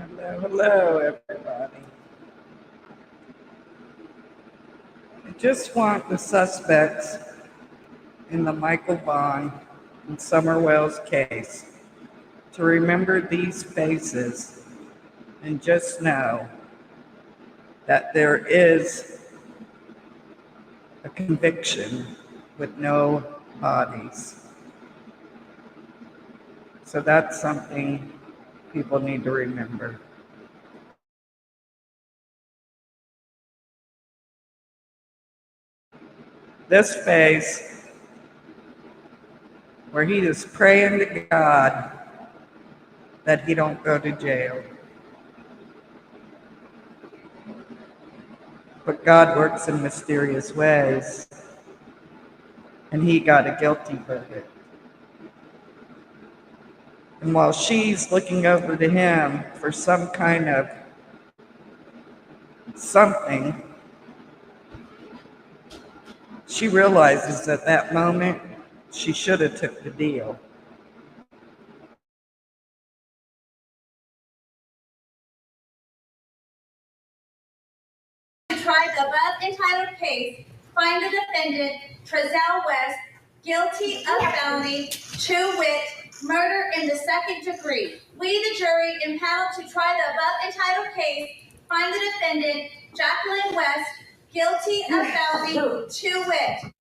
Hello, hello, everybody. I just want the suspects in the Michael Vaughn and Summer Wells case to remember these faces and just know that there is a conviction with no bodies. So that's something people need to remember. This face where he is praying to God that he don't go to jail. But God works in mysterious ways, and he got a guilty verdict. And while she's looking over to him for some kind of something, she realizes at that moment she should have took the deal. Tried the above entitled case, find the defendant, Trezell West, guilty of felony, to wit, murder in the second degree. We, the jury, impaneled to try the above entitled case, find the defendant, Jaqueline West, guilty of felony, to wit.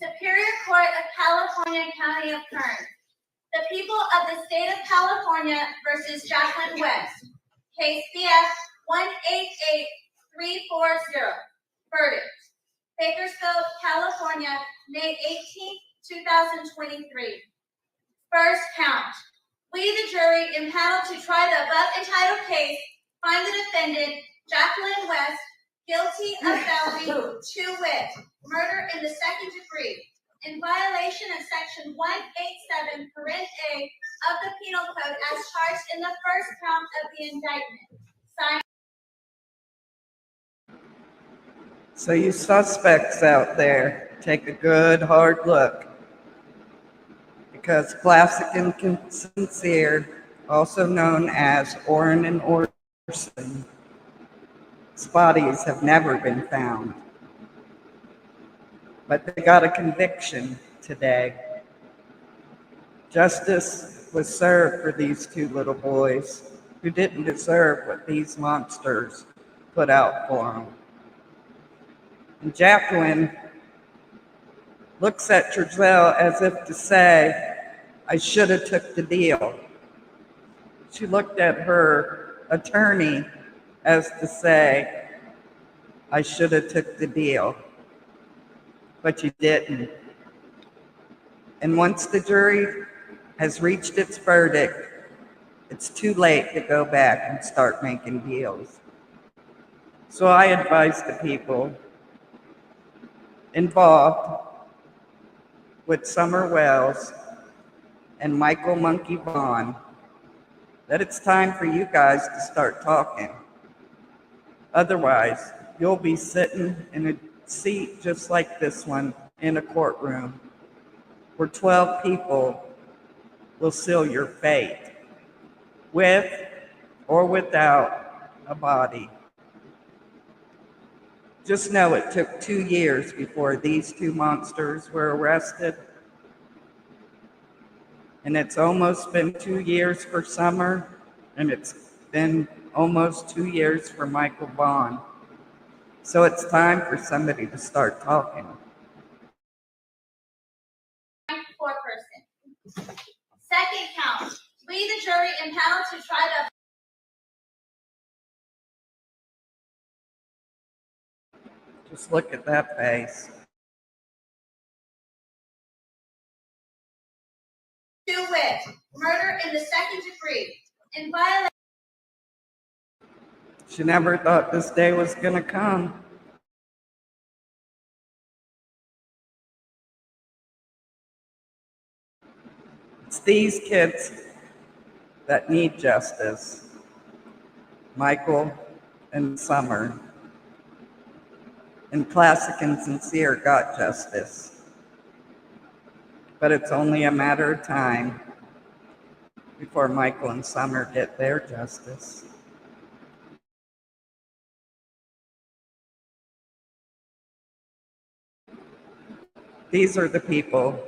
Superior Court of California, County of Kern. The people of the state of California versus Jaqueline West. Case BF 188340. Verdict. Bakersfield, California, May 18, 2023. First count. We, the jury, impaneled to try the above entitled case, find the defendant, Jaqueline West, guilty of felony, to wit, murder in the second degree, in violation of Section 187, Parent A of the Penal Code as charged in the first count of the indictment. Signed. So you suspects out there, take a good hard look, because Classic and Cincere, also known as Orrin and Orson, bodies have never been found. But they got a conviction today. Justice was served for these two little boys who didn't deserve what these monsters put out for them. And Jaqueline looks at Trezell as if to say, I should have took the deal. She looked at her attorney as to say, I should have took the deal, but you didn't. And once the jury has reached its verdict, it's too late to go back and start making deals. So I advise the people involved with Summer Wells and Michael Monkey Vaughn that it's time for you guys to start talking. Otherwise, you'll be sitting in a seat just like this one in a courtroom where 12 people will seal your fate, with or without a body. Just know it took 2 years before these two monsters were arrested. And it's almost been 2 years for Summer, and it's been almost 2 years for Michael Vaughn. So it's time for somebody to start talking. Four-person. Second count. We, the jury, impaneled to try the Just look at that face. to wit, murder in the second degree, in violation. She never thought this day was going to come. these kids that need justice. Michael and Summer and Classic and Cincere got justice. But it's only a matter of time before Michael and Summer get their justice. These are the people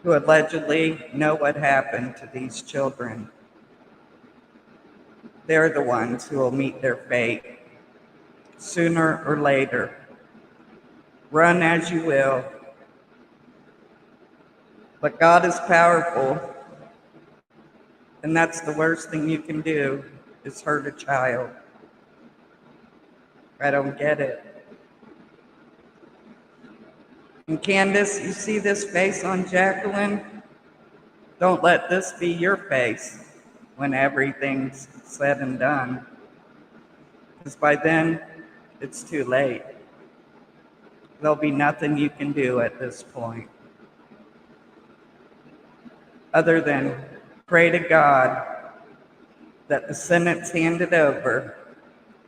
who allegedly know what happened to these children. They're the ones who will meet their fate sooner or later. Run as you will. But God is powerful, and that's the worst thing you can do is hurt a child. I don't get it. And Candace, you see this face on Jaqueline? Don't let this be your face when everything's said and done. Because by then, it's too late. There'll be nothing you can do at this point other than pray to God that the sentence handed over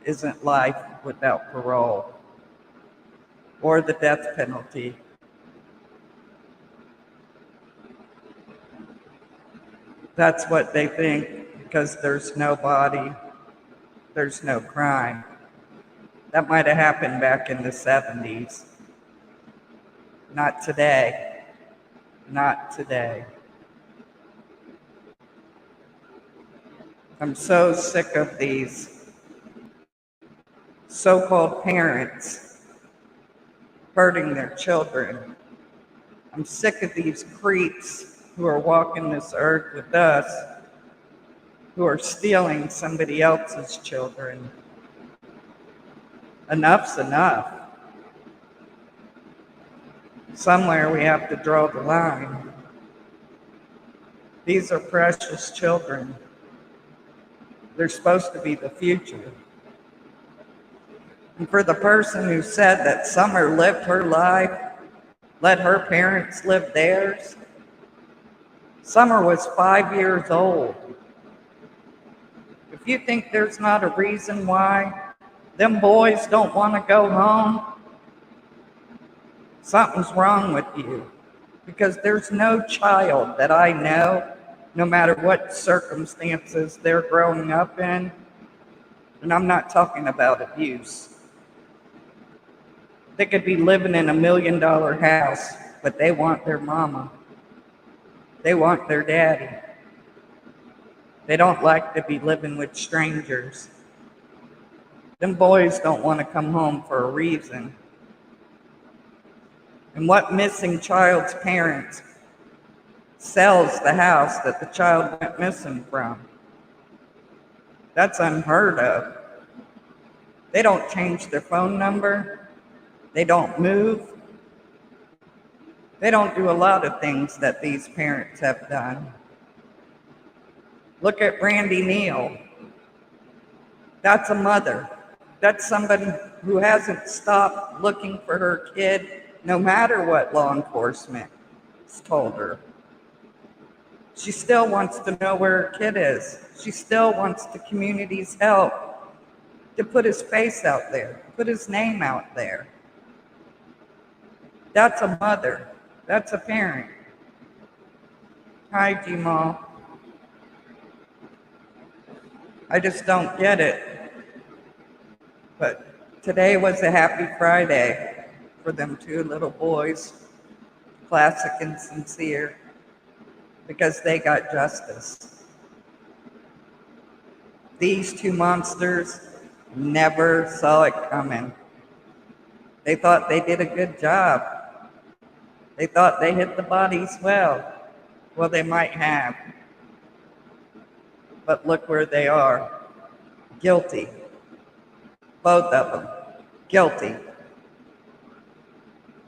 isn't life without parole or the death penalty. That's what they think, because there's no body, there's no crime. That might have happened back in the 70s. Not today. Not today. I'm so sick of these so-called parents hurting their children. I'm sick of these creeps who are walking this earth with us, who are stealing somebody else's children. Enough's enough. Somewhere we have to draw the line. These are precious children. They're supposed to be the future. And for the person who said that Summer lived her life, let her parents live theirs, Summer was 5 years old. If you think there's not a reason why them boys don't want to go home, something's wrong with you. Because there's no child that I know, no matter what circumstances they're growing up in, and I'm not talking about abuse. They could be living in $1 million house, but they want their mama. They want their daddy. They don't like to be living with strangers. Them boys don't want to come home for a reason. And what missing child's parents sells the house that the child went missing from? That's unheard of. They don't change their phone number. They don't move. They don't do a lot of things that these parents have done. Look at Randy Neal. That's a mother. That's somebody who hasn't stopped looking for her kid, no matter what law enforcement has told her. She still wants to know where her kid is. She still wants the community's help to put his face out there, put his name out there. That's a mother. That's a parent. Hi, Jamal. I just don't get it. But today was a happy Friday for them two little boys, Classic and Cincere, because they got justice. These two monsters never saw it coming. They thought they did a good job. They thought they hit the bodies well. Well, they might have. But look where they are. Guilty. Both of them. Guilty.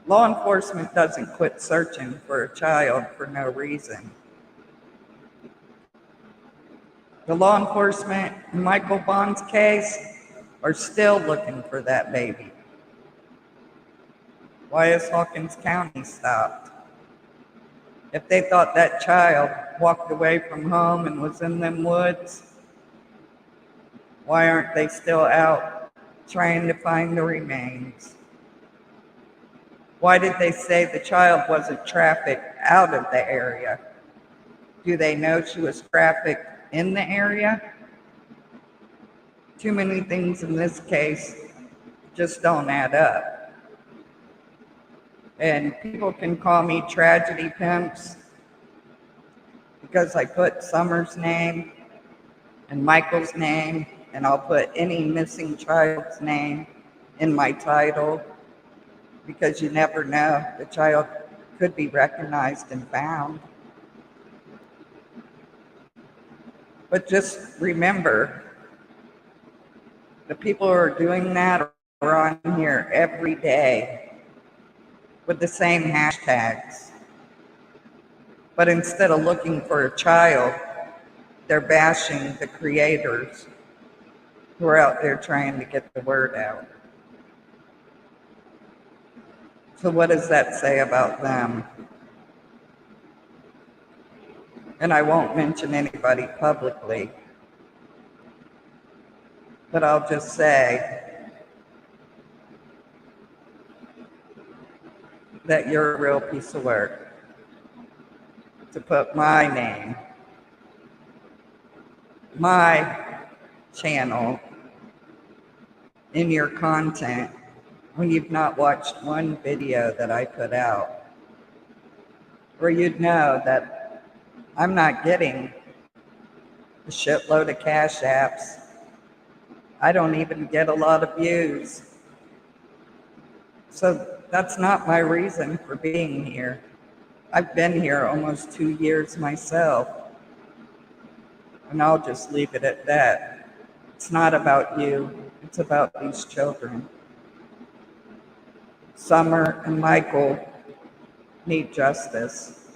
Law enforcement doesn't quit searching for a child for no reason. The law enforcement in Michael Vaughns' case are still looking for that baby. Why is Hawkins County stopped? If they thought that child walked away from home and was in them woods, why aren't they still out trying to find the remains? Why did they say the child wasn't trafficked out of the area? Do they know she was trafficked in the area? Too many things in this case just don't add up. And people can call me tragedy pimps because I put Summer's name and Michael's name, and I'll put any missing child's name in my title, because you never know, the child could be recognized and found. But just remember, the people who are doing that are on here every day with the same hashtags. But instead of looking for a child, they're bashing the creators who are out there trying to get the word out. So what does that say about them? And I won't mention anybody publicly, but I'll just say that you're a real piece of work to put my name, my channel in your content when you've not watched one video that I put out, where you'd know that I'm not getting a shitload of cash apps. I don't even get a lot of views. So that's not my reason for being here. I've been here almost 2 years myself, and I'll just leave it at that. It's not about you, it's about these children. Summer and Michael need justice.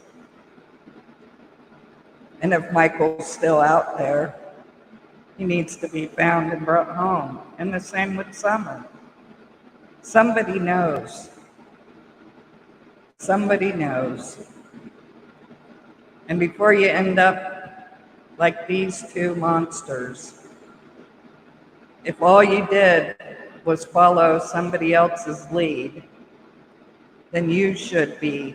And if Michael's still out there, he needs to be found and brought home. And the same with Summer. Somebody knows. Somebody knows. And before you end up like these two monsters, if all you did was follow somebody else's lead, then you should be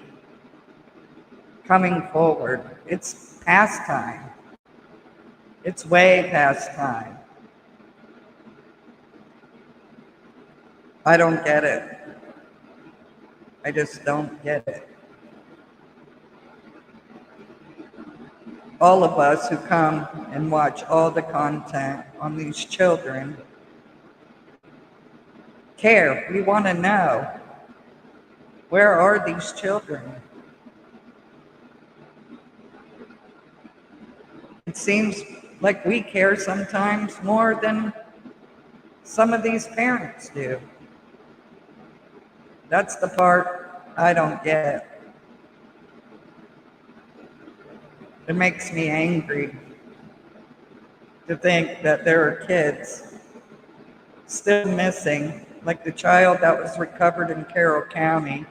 coming forward. It's past time. It's way past time. I don't get it. I just don't get it. All of us who come and watch all the content on these children care. We want to know, where are these children? It seems like we care sometimes more than some of these parents do. That's the part I don't get. It makes me angry to think that there are kids still missing, like the child that was recovered in Carroll County.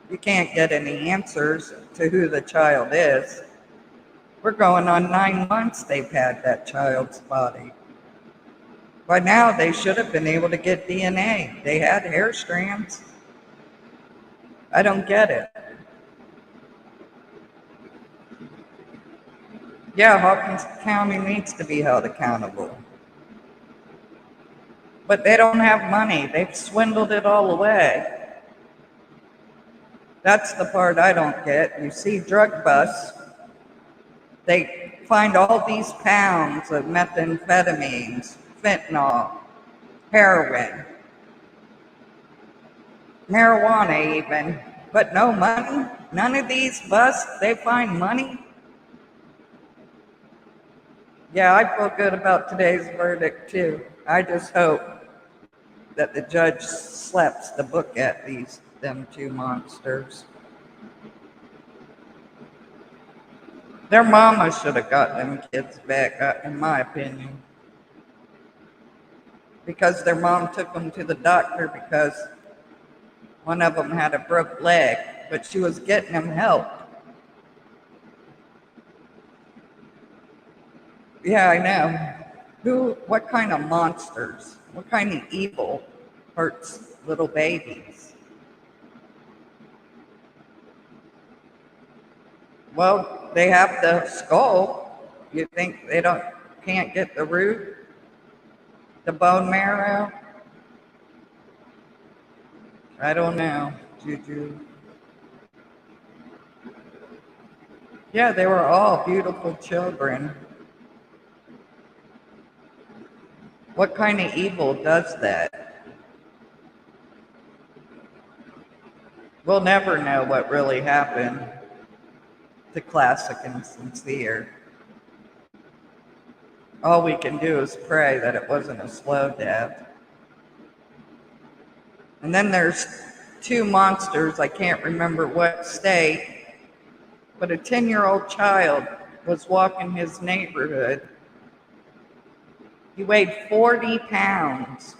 You can't get any answers to who the child is. We're going on 9 months they've had that child's body. By now, they should have been able to get DNA. They had hair strands. I don't get it. Yeah, Hawkins County needs to be held accountable. But they don't have money. They've swindled it all away. That's the part I don't get. You see drug busts. They find all these pounds of methamphetamines, fentanyl, heroin, marijuana even, but no money. None of these busts, they find money. Yeah, I feel good about today's verdict too. I just hope that the judge slaps the book at them two monsters. Their mama should have got them kids back, in my opinion. Because their mom took them to the doctor because one of them had a broke leg, but she was getting them help. Yeah, I know. What kind of monsters, what kind of evil hurts little babies? Well, they have the skull. You think they can't get the root, the bone marrow? I don't know, Juju. Yeah, they were all beautiful children. What kind of evil does that? We'll never know what really happened to Classic and Cincere. All we can do is pray that it wasn't a slow death. And then there's two monsters, I can't remember what state, but a 10-year-old child was walking his neighborhood. He weighed 40 pounds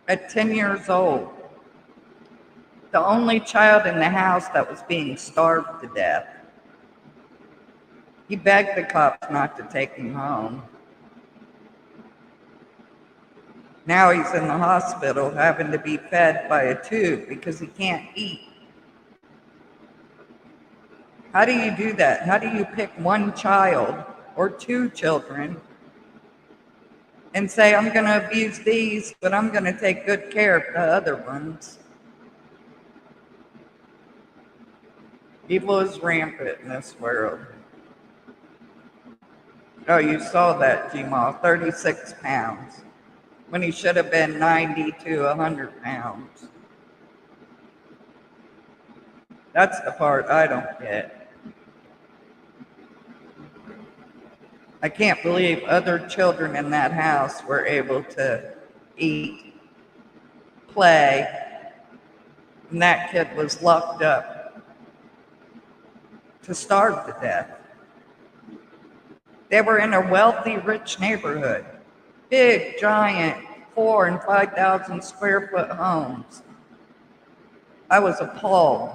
at 10 years old. The only child in the house that was being starved to death. He begged the cops not to take him home. Now he's in the hospital having to be fed by a tube because he can't eat. How do you do that? How do you pick one child or two children and say, I'm going to abuse these, but I'm going to take good care of the other ones? Evil is rampant in this world. Oh, you saw that, Jamal, 36 pounds, when he should have been 90 to 100 pounds. That's the part I don't get. I can't believe other children in that house were able to eat, play, and that kid was locked up to starve to death. They were in a wealthy, rich neighborhood. Big, giant, 4,000 and 5,000 square foot homes. I was appalled.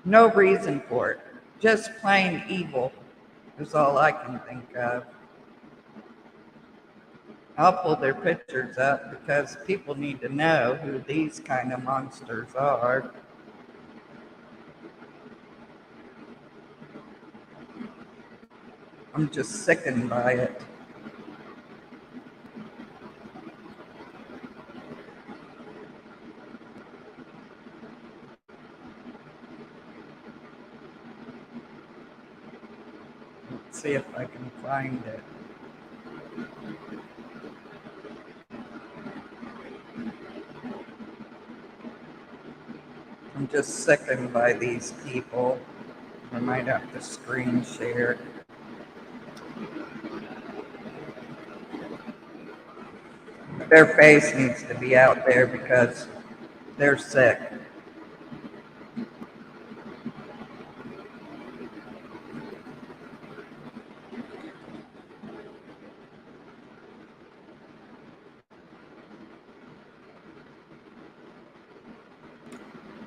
No reason for it. Just plain evil is all I can think of. I'll pull their pictures up because people need to know who these kind of monsters are. I'm just sickened by it. Let's see if I can find it. I'm just sickened by these people. I might have to screen share. Their face needs to be out there because they're sick.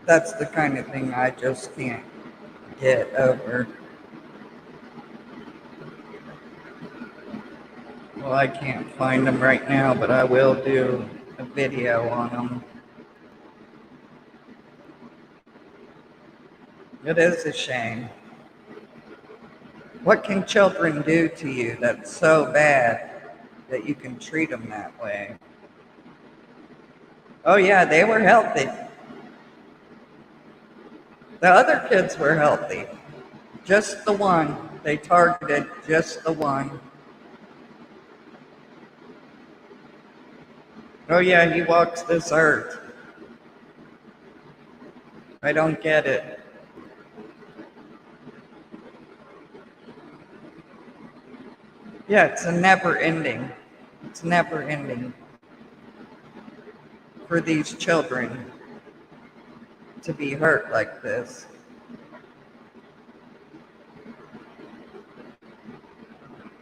That's the kind of thing I just can't get over. Well, I can't find them right now, but I will do a video on them. It is a shame. What can children do to you that's so bad that you can treat them that way? Oh yeah, they were healthy. The other kids were healthy. Just the one. They targeted just the one. Oh yeah, he walks this earth. I don't get it. Yeah, it's a never ending. It's never ending for these children to be hurt like this.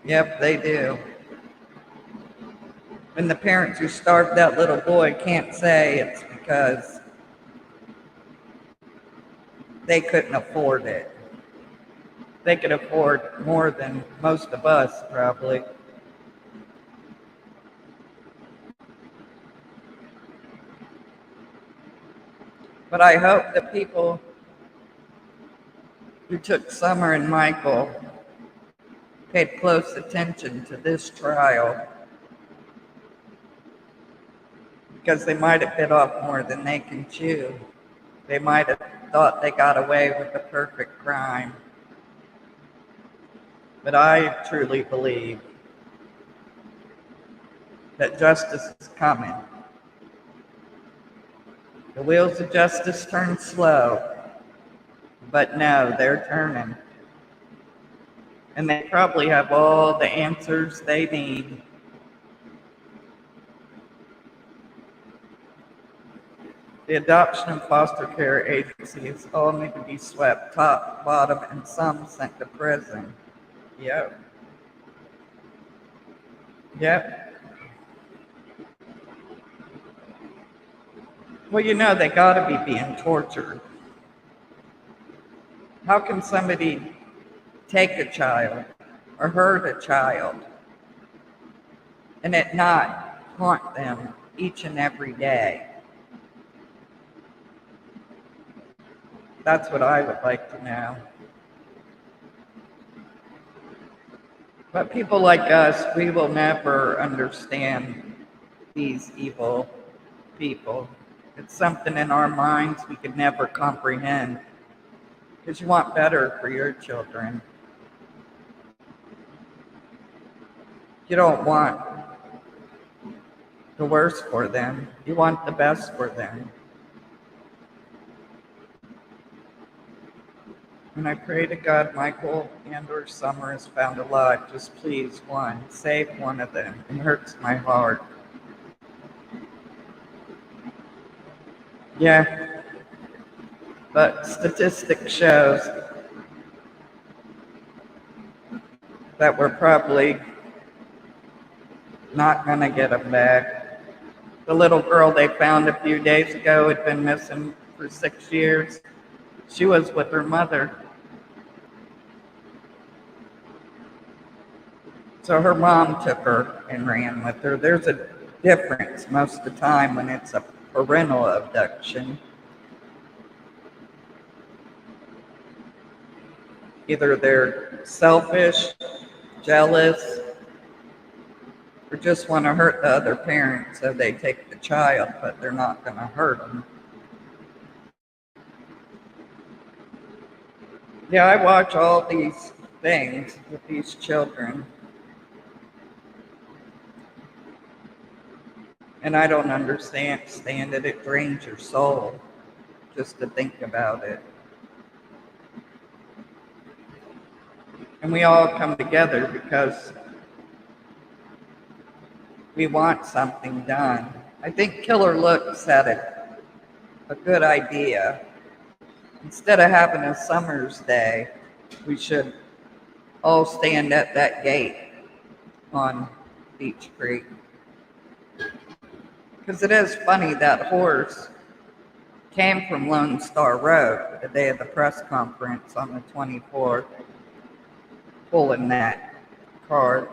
Yep, they do. And the parents who starved that little boy can't say it's because they couldn't afford it. They could afford more than most of us, probably. But I hope the people who took Summer and Michael paid close attention to this trial, because they might have bit off more than they can chew. They might have thought they got away with the perfect crime. But I truly believe that justice is coming. The wheels of justice turn slow, but no, they're turning. And they probably have all the answers they need. The adoption and foster care agencies all need to be swept top, bottom, and some sent to prison. Yep. Well, they gotta be being tortured. How can somebody take a child or hurt a child and it not haunt them each and every day? That's what I would like to know. But people like us, we will never understand these evil people. It's something in our minds we could never comprehend, because you want better for your children. You don't want the worst for them. You want the best for them. And I pray to God Michael and or Summer is found alive. Just please, save one of them. It hurts my heart. Yeah. But statistics shows that we're probably not going to get them back. The little girl they found a few days ago had been missing for 6 years. She was with her mother. So her mom took her and ran with her. There's a difference most of the time when it's a parental abduction. Either they're selfish, jealous, or just want to hurt the other parent, so they take the child, but they're not going to hurt them. Yeah, I watch all these things with these children, and I don't understand it. It drains your soul just to think about it. And we all come together because we want something done. I think Killer Looks had a good idea. Instead of having a Summer's Day, we should all stand at that gate on Beach Creek. Because it is funny, that horse came from Lone Star Road the day of the press conference on the 24th, pulling that card.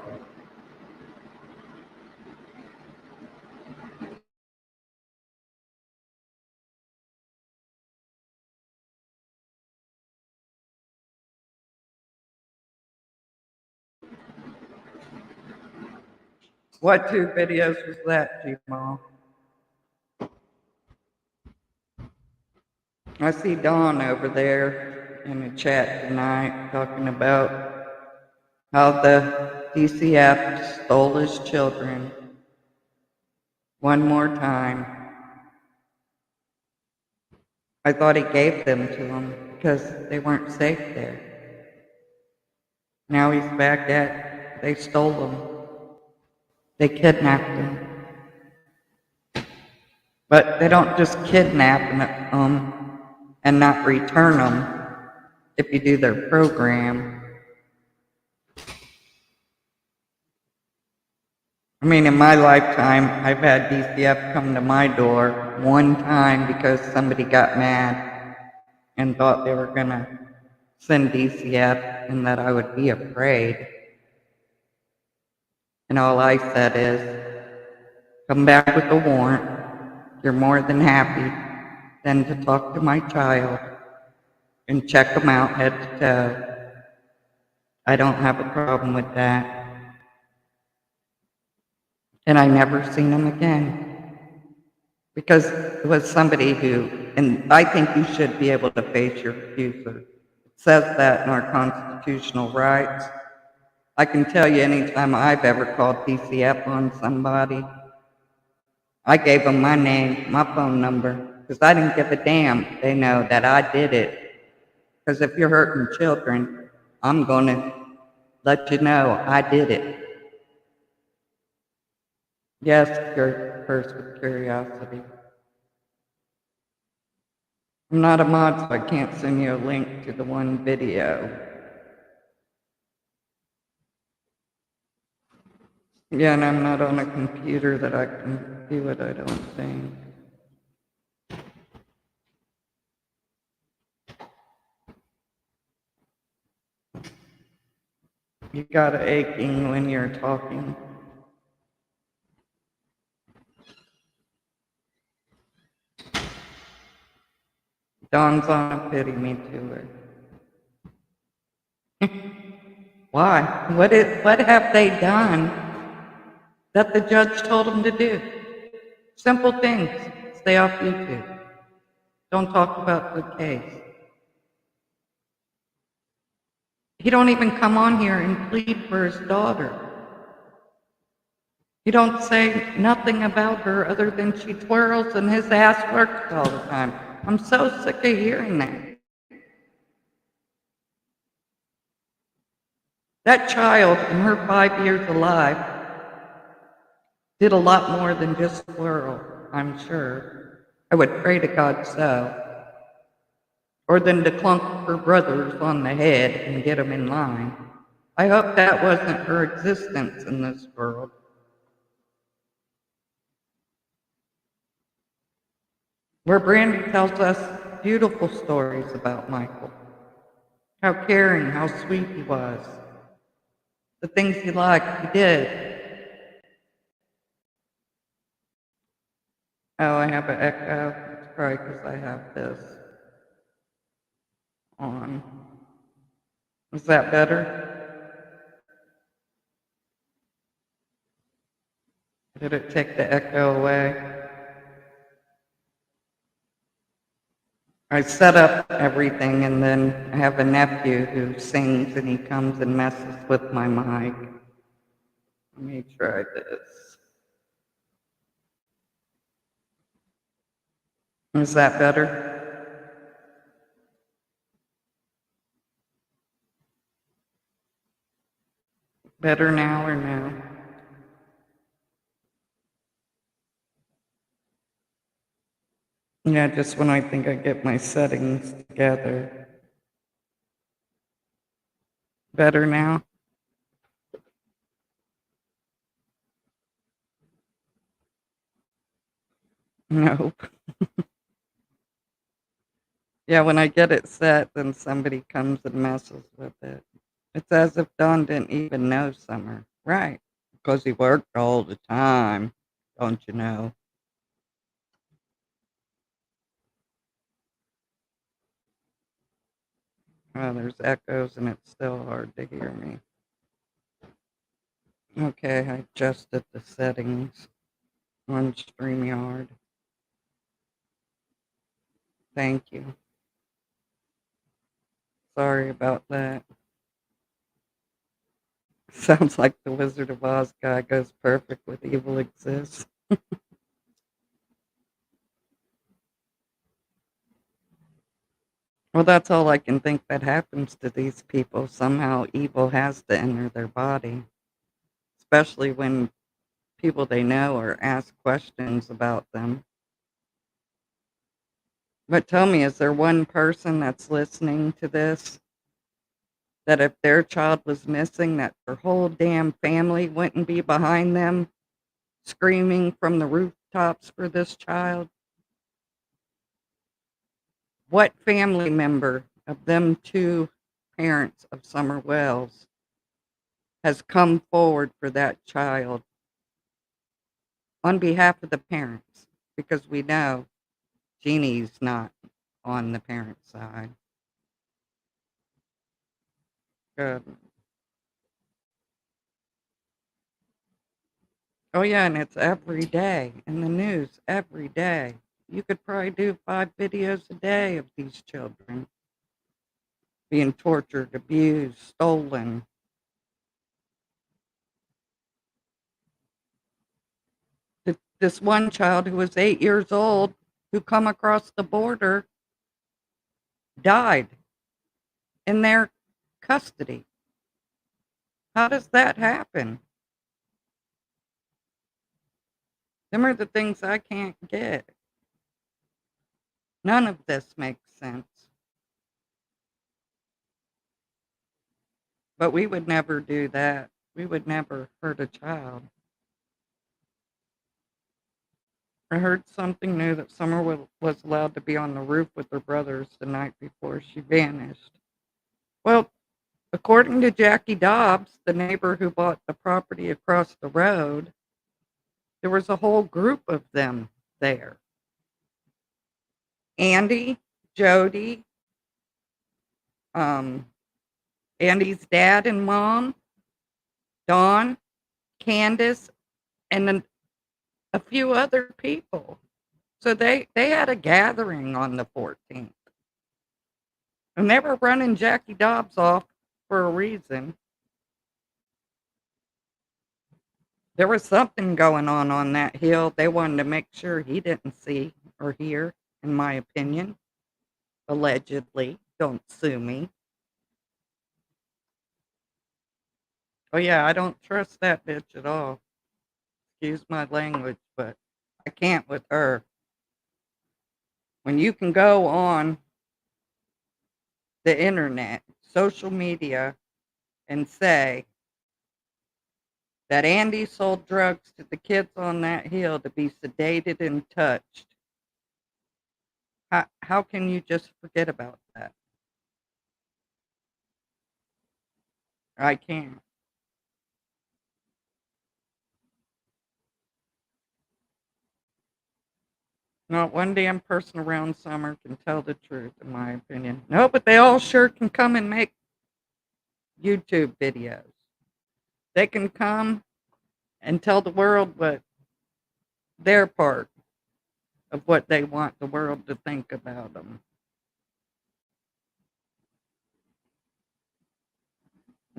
What 2 videos was that, G-Mall? I see Dawn over there in the chat tonight talking about how the DCF stole his children one more time. I thought he gave them to him because they weren't safe there. Now he's back at, they stole them. They kidnapped them. But they don't just kidnap them and not return them if you do their program. I mean, in my lifetime, I've had DCF come to my door one time because somebody got mad and thought they were gonna send DCF and that I would be afraid. And all I said is, come back with a warrant. You're more than happy then to talk to my child and check him out head to toe. I don't have a problem with that. And I never seen him again. Because it was somebody who, and I think you should be able to face your accuser. It says that in our constitutional rights. I can tell you anytime I've ever called DCF on somebody, I gave them my name, my phone number, because I didn't give a damn. They know that I did it. Because if you're hurting children, I'm going to let you know I did it. Yes, you're cursed with curiosity. I'm not a mod, so I can't send you a link to the one video. Yeah, and I'm not on a computer that I can do it, I don't think. You got a aching when you're talking. Dawn's on a pity me to her. Why? What have they done that the judge told them to do? Simple things. Stay off YouTube. Don't talk about the case. He don't even come on here and plead for his daughter. He don't say nothing about her other than she twirls and his ass works all the time. I'm so sick of hearing that. That child in her 5 years alive did a lot more than just twirl, I'm sure. I would pray to God so. Or than to clunk her brothers on the head and get them in line. I hope that wasn't her existence in this world. Where Brandy tells us beautiful stories about Michael. How caring, how sweet he was. The things he liked, he did. Oh, I have an echo. It's probably because I have this on. Is that better? Did it take the echo away? I set up everything, and then I have a nephew who sings, and he comes and messes with my mic. Let me try this. Is that better? Better now or no? Yeah, just when I think I get my settings together. Better now? Nope. Yeah, when I get it set, then somebody comes and messes with it. It's as if Don didn't even know Summer. Right. Because he worked all the time, don't you know? Oh, there's echoes and it's still hard to hear me. Okay, I adjusted the settings on StreamYard. Thank you. Sorry about that. Sounds like the Wizard of Oz guy goes perfect with evil exists. Well, that's all I can think that happens to these people. Somehow evil has to enter their body, especially when people they know or ask questions about them. But tell me, is there one person that's listening to this that if their child was missing, that their whole damn family wouldn't be behind them screaming from the rooftops for this child? What family member of them two parents of Summer Wells has come forward for that child on behalf of the parents, because we know Jeannie's not on the parent side. Good. Oh yeah, and it's every day in the news, every day. You could probably do 5 videos a day of these children being tortured, abused, stolen. This one child who was 8 years old, who come across the border, died in their custody. How does that happen? Them are the things I can't get. None of this makes sense. But we would never do that. We would never hurt a child. I heard something new that Summer was allowed to be on the roof with her brothers the night before she vanished. Well, according to Jackie Dobbs, the neighbor who bought the property across the road, there was a whole group of them there. Andy, Jody, Andy's dad and mom, Dawn, Candace, and then a few other people. So they had a gathering on the 14th. And they were running Jackie Dobbs off for a reason. There was something going on that hill. They wanted to make sure he didn't see or hear, in my opinion. Allegedly. Don't sue me. Oh yeah, I don't trust that bitch at all. Excuse my language, but I can't with her. When you can go on the internet, social media, and say that Andy sold drugs to the kids on that hill to be sedated and touched, how can you just forget about that? I can't. Not one damn person around Summer can tell the truth, in my opinion. No, but they all sure can come and make YouTube videos. They can come and tell the world what their part of what they want the world to think about them.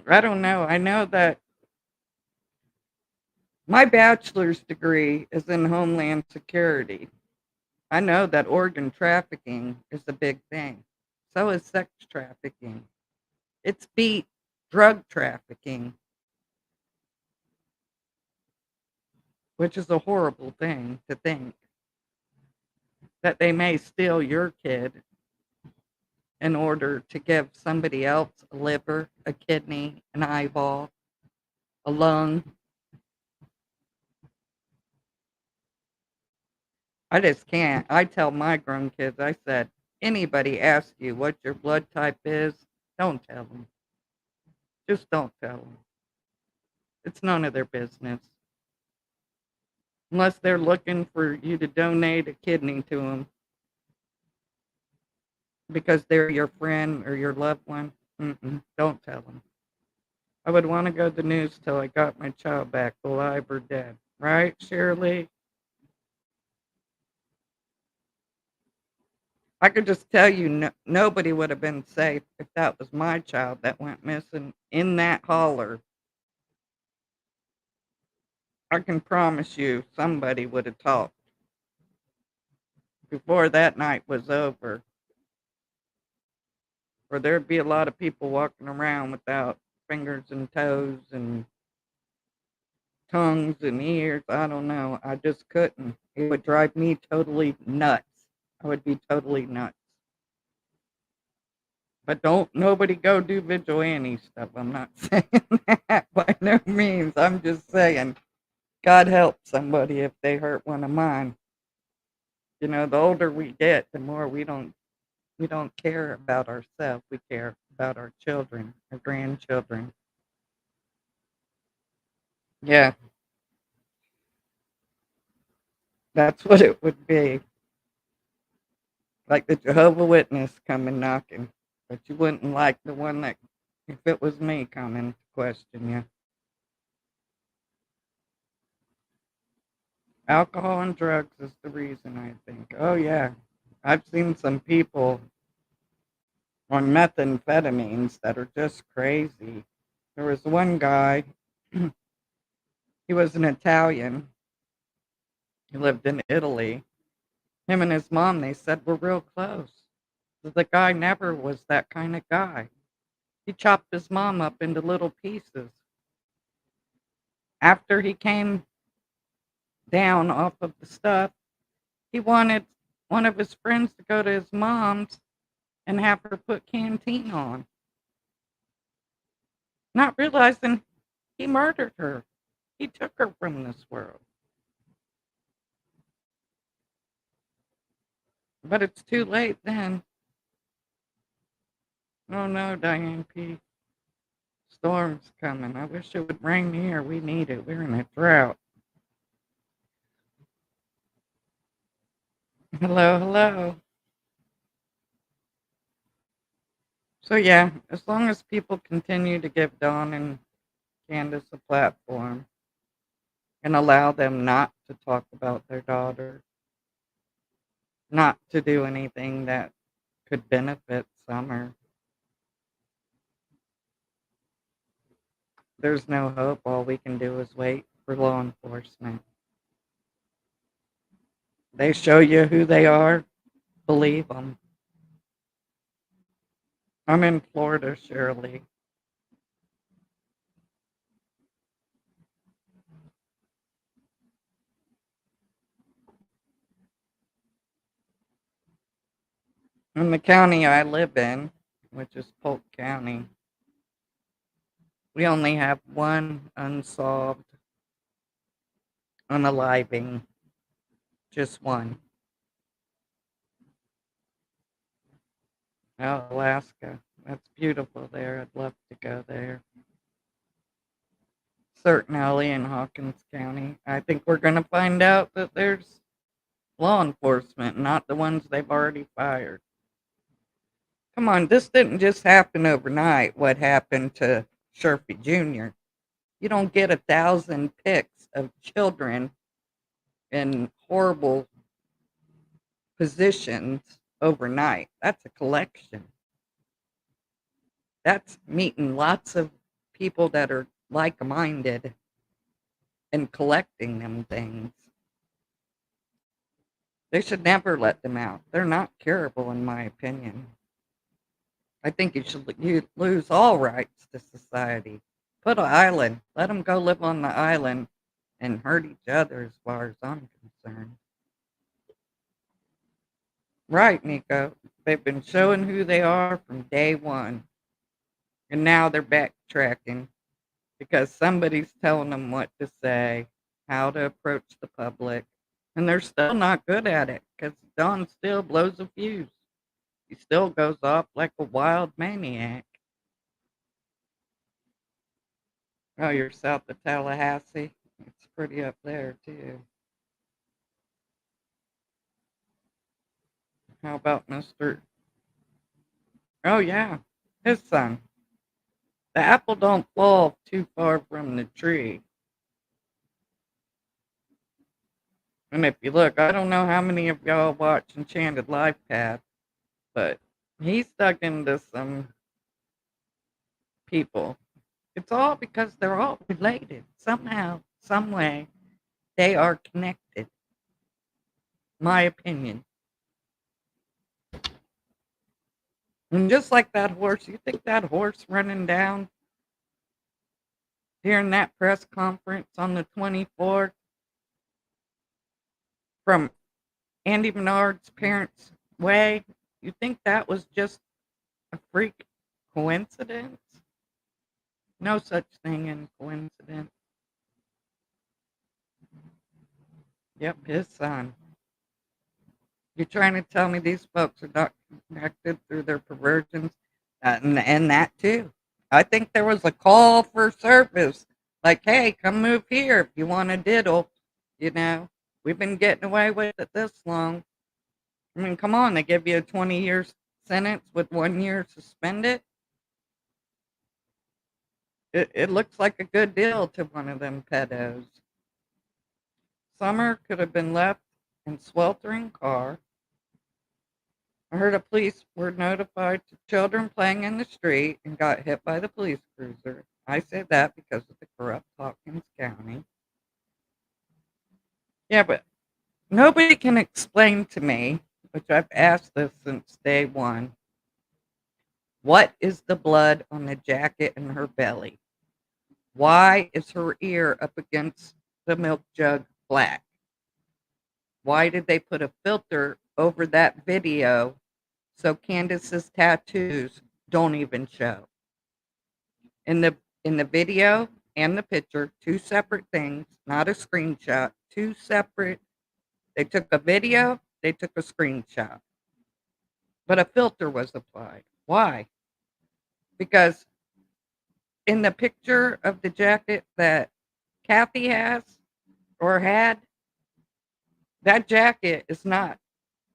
I don't know. I know that my bachelor's degree is in Homeland Security. I know that organ trafficking is a big thing. So is sex trafficking. It's beat drug trafficking, which is a horrible thing to think that they may steal your kid in order to give somebody else a liver, a kidney, an eyeball, a lung. I just can't. I tell my grown kids, I said, anybody asks you what your blood type is, don't tell them. Just don't tell them. It's none of their business. Unless they're looking for you to donate a kidney to them because they're your friend or your loved one. Don't tell them. I would want to go to the news till I got my child back, alive or dead. Right, Shirley? I could just tell you, nobody would have been safe if that was my child that went missing in that holler. I can promise you somebody would have talked before that night was over. Or there'd be a lot of people walking around without fingers and toes and tongues and ears. I don't know. I just couldn't. It would drive me totally nuts. I would be totally nuts. But don't nobody go do vigilante stuff. I'm not saying that by no means. I'm just saying God help somebody if they hurt one of mine. You know, the older we get, the more we don't We don't care about ourselves. We care about our children, our grandchildren. Yeah, that's what it would be. Like the Jehovah Witness coming knocking. But you wouldn't like the one that, if it was me coming to question you. Alcohol and drugs is the reason, I think. Oh, yeah. I've seen some people on methamphetamines that are just crazy. There was one guy, he was an Italian. He lived in Italy. Him and his mom, they said, were real close. The guy never was that kind of guy. He chopped his mom up into little pieces. After he came down off of the stuff, he wanted one of his friends to go to his mom's and have her put Canteen on, not realizing he murdered her. He took her from this world. But it's too late then. Oh no, Diane P. Storm's coming. I wish it would rain here. We need it. We're in a drought. Hello, hello. So yeah, as long as people continue to give Dawn and Candace a platform and allow them not to talk about their daughter, not to do anything that could benefit Summer, there's no hope. All we can do is wait for law enforcement. They show you who they are, believe them. I'm in Florida, Shirley. In the county I live in, which is Polk County, we only have one unsolved unaliving. Just one. Oh, Alaska. That's beautiful there. I'd love to go there. Certain alley in Hawkins County. I think we're going to find out that there's law enforcement, not the ones they've already fired. Come on, this didn't just happen overnight, what happened to Sherfy Jr. You don't get 1,000 pics of children in horrible positions overnight. That's a collection. That's meeting lots of people that are like-minded and collecting them things. They should never let them out. They're not curable, in my opinion. I think you lose all rights to society. Put an island. Let them go live on the island and hurt each other as far as I'm concerned. Right, Nico. They've been showing who they are from day one. And now they're backtracking because somebody's telling them what to say, how to approach the public. And they're still not good at it because Don still blows a fuse. He still goes off like a wild maniac. Oh, you're south of Tallahassee? It's pretty up there, too. How about Mr. Oh, yeah, his son. The apple don't fall too far from the tree. And if you look, I don't know how many of y'all watch Enchanted Life Path, but he's stuck into some people. It's all because they're all related. Somehow, some way, they are connected. My opinion. And just like that horse, you think that horse running down during that press conference on the 24th from Andy Menard's parents' way, you think that was just a freak coincidence? No such thing in coincidence. Yep, his son. You're trying to tell me these folks are not acted through their perversions, and that too. I think there was a call for service, like, "Hey, come move here if you want a diddle." You know, we've been getting away with it this long. I mean, come on, they give you a 20-year sentence with 1 year suspended. It looks like a good deal to one of them pedos. Summer could have been left in sweltering car. I heard the police were notified to children playing in the street and got hit by the police cruiser. I say that because of the corrupt Hawkins County. Yeah, but nobody can explain to me, which I've asked this since day one, what is the blood on the jacket in her belly? Why is her ear up against the milk jug black? Why did they put a filter over that video so Candace's tattoos don't even show? In the video and the picture, two separate things, not a screenshot, two separate. They took a video, they took a screenshot. But a filter was applied. Why? Because in the picture of the jacket that Kathy has or had, that jacket is not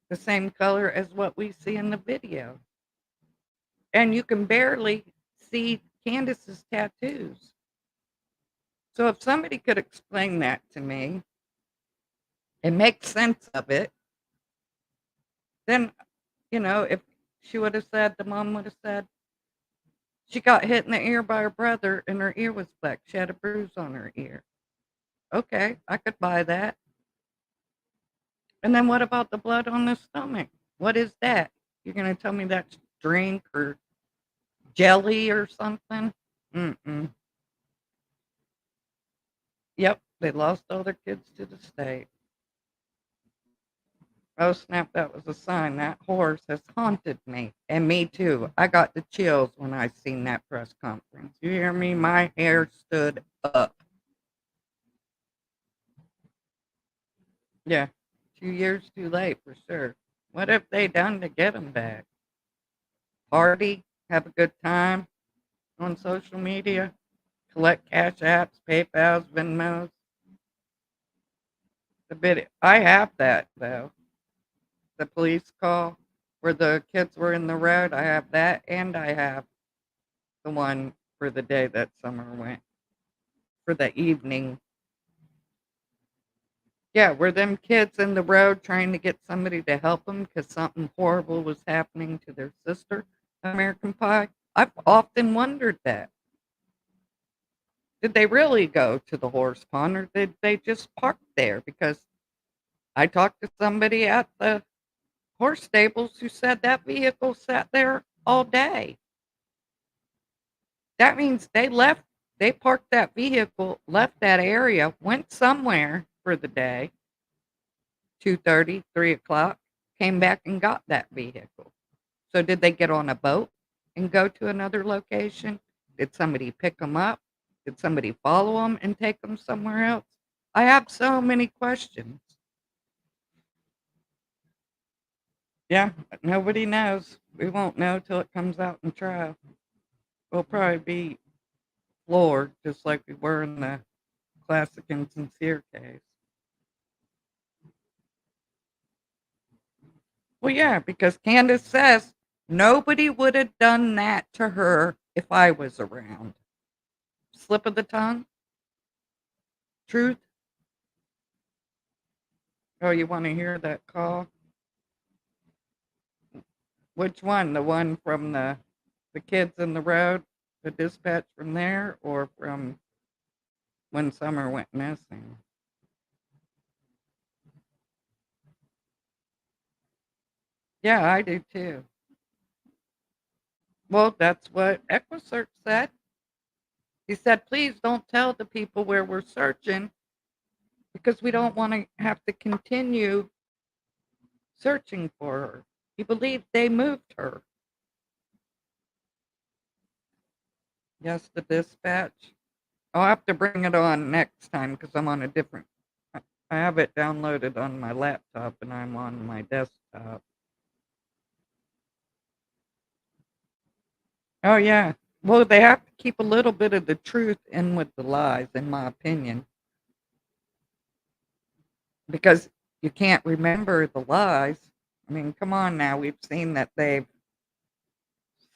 the same color as what we see in the video. And you can barely see Candace's tattoos. So if somebody could explain that to me and make sense of it, then, if she would have said, the mom would have said, she got hit in the ear by her brother and her ear was black. She had a bruise on her ear. Okay, I could buy that. And then what about the blood on the stomach? What is that? You're going to tell me that's drink or jelly or something? Mm-mm. Yep, they lost all their kids to the state. Oh, snap, that was a sign. That horse has haunted me. And me too. I got the chills when I seen that press conference. You hear me? My hair stood up. Yeah, 2 years too late for sure. What have they done to get them back? Party, have a good time on social media, collect cash apps, PayPals, Venmos. I have that though. The police call where the kids were in the road. I have that, and I have the one for the day that Summer went for the evening. Yeah, were them kids in the road trying to get somebody to help them because something horrible was happening to their sister, American Pie? I've often wondered that. Did they really go to the horse pond or did they just park there? Because I talked to somebody at the horse stables who said that vehicle sat there all day. That means they parked that vehicle, left that area, went somewhere for the day, 2:30, 3 o'clock, came back and got that vehicle. So did they get on a boat and go to another location? Did somebody pick them up? Did somebody follow them and take them somewhere else? I have so many questions. Yeah, nobody knows. We won't know till it comes out in trial. We'll probably be floored, just like we were in the classic and Cincere case. Well, yeah, because Candace says nobody would have done that to her if I was around. Slip of the tongue? Truth? Oh, you want to hear that call? Which one? The one from the kids in the road, the dispatch from there, or from when Summer went missing? Yeah, I do too. Well, that's what EquiSearch said. He said, please don't tell the people where we're searching because we don't want to have to continue searching for her. He believed they moved her. Yes, the dispatch. I'll have to bring it on next time because I'm on a different. I have it downloaded on my laptop and I'm on my desktop. Oh, yeah. Well, they have to keep a little bit of the truth in with the lies, in my opinion, because you can't remember the lies. I mean, come on now. We've seen that they've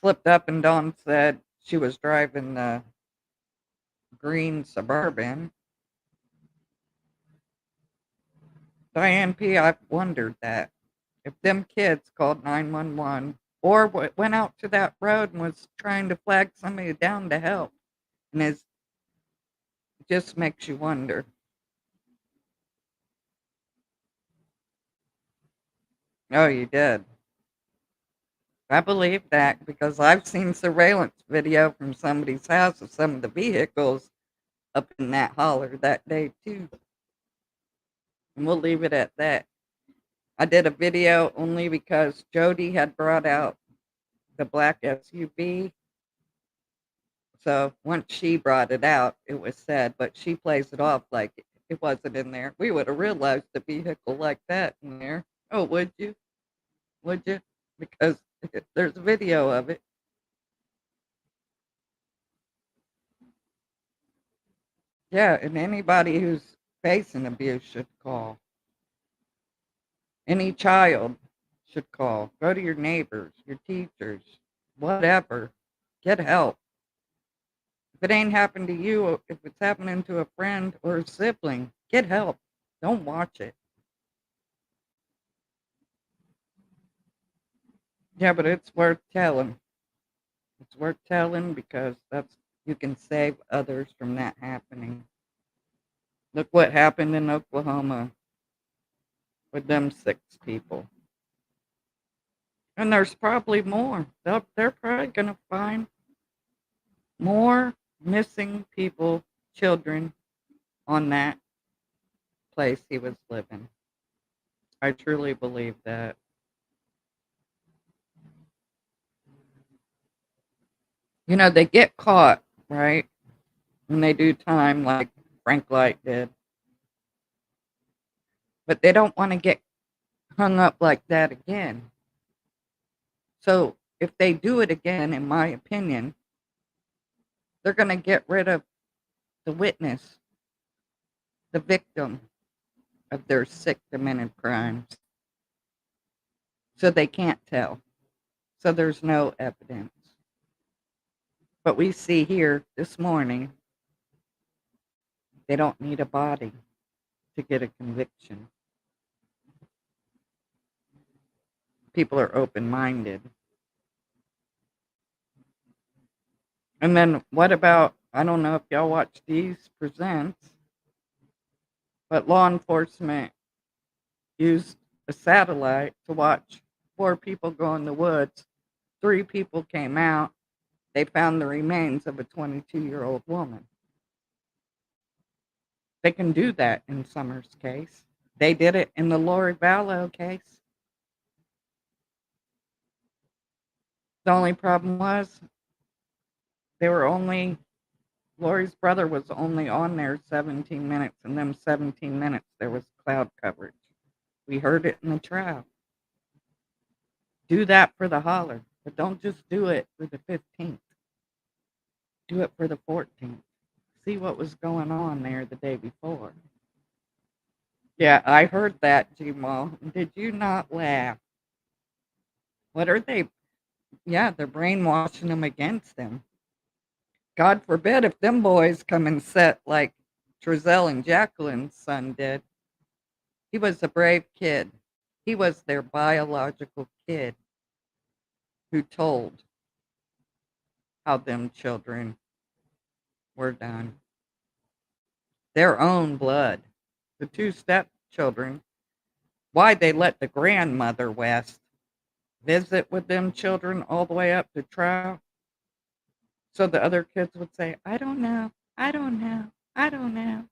slipped up and Dawn said she was driving the green Suburban. Diane P., I've wondered that. If them kids called 911 or went out to that road and was trying to flag somebody down to help, and it just makes you wonder. Oh, you did. I believe that because I've seen surveillance video from somebody's house of some of the vehicles up in that holler that day too. And we'll leave it at that. I did a video only because Jody had brought out the black SUV. So once she brought it out, it was said, but she plays it off like it wasn't in there. We would have realized a vehicle like that in there. Oh, would you? Would you? Because there's a video of it. Yeah, and anybody who's facing abuse should call. Any child should call. Go to your neighbors, your teachers, whatever. Get help. If it ain't happened to you, if it's happening to a friend or a sibling, get help. Don't watch it. Yeah, but it's worth telling. It's worth telling because that's you can save others from that happening. Look what happened in Oklahoma with them 6 people. And there's probably more. They're probably going to find more missing people, children, on that place he was living. I truly believe that. You know, they get caught, right? When they do time like Frank Light did. But they don't want to get hung up like that again. So if they do it again, in my opinion, they're going to get rid of the witness, the victim of their sick, demented crimes. So they can't tell. So there's no evidence. But we see here this morning, they don't need a body to get a conviction. People are open-minded. And then what about, I don't know if y'all watch these presents, but law enforcement used a satellite to watch 4 people go in the woods. 3 people came out. They found the remains of a 22-year-old woman. They can do that in Summer's case. They did it in the Lori Vallow case. The only problem was Lori's brother was only on there 17 minutes. In them 17 minutes, there was cloud coverage. We heard it in the trial. Do that for the holler, but don't just do it for the 15th. Do it for the 14th. See what was going on there the day before. Yeah, I heard that, G-Mall. Did you not laugh? What are they? Yeah, they're brainwashing them against him. God forbid if them boys come and set like Trezell and Jaqueline's son did. He was a brave kid. He was their biological kid who told how them children were done. Their own blood. The 2 stepchildren. Why they let the grandmother West visit with them children all the way up to trial. So the other kids would say, I don't know, I don't know, I don't know.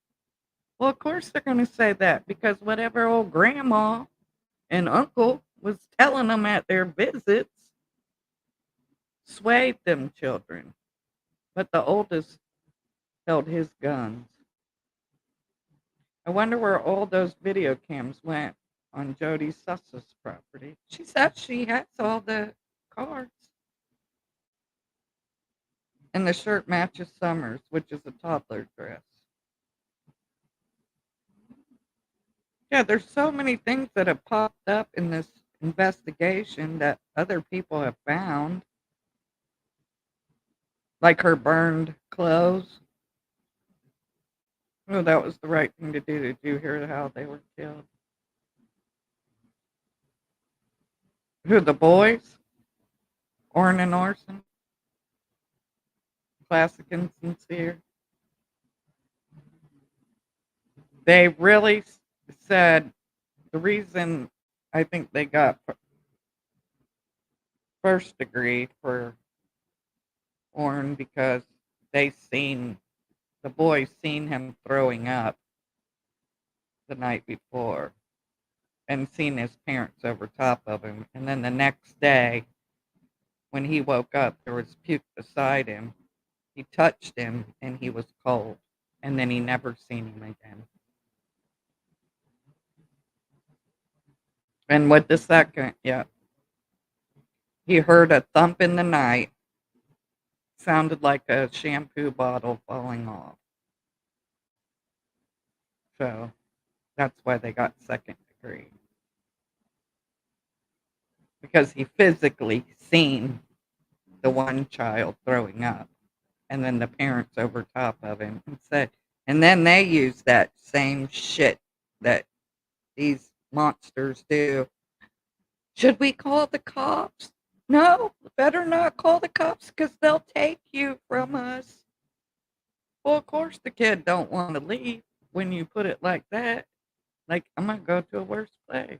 Well, of course they're going to say that because whatever old grandma and uncle was telling them at their visits swayed them children. But the oldest held his guns. I wonder where all those video cams went on Jody Suss's property. She said she has all the cards. And the shirt matches Summer's, which is a toddler dress. Yeah, there's so many things that have popped up in this investigation that other people have found, like her burned clothes. Oh, that was the right thing to do. Did you hear how they were killed? Who, the boys? Orrin and Orson? Classic and Sincere? They really said the reason I think they got first degree for Orrin because the boys seen him throwing up the night before and seen his parents over top of him. And then the next day, when he woke up, there was puke beside him. He touched him and he was cold. And then he never seen him again. And with the second, yeah, he heard a thump in the night. Sounded like a shampoo bottle falling off. So that's why they got second degree. Because he physically seen the one child throwing up. And then the parents over top of him and said, and then they use that same shit that these monsters do. Should we call the cops? No, better not call the cops because they'll take you from us. Well, of course the kid don't want to leave when you put it like that. Like, I'm going to go to a worse place.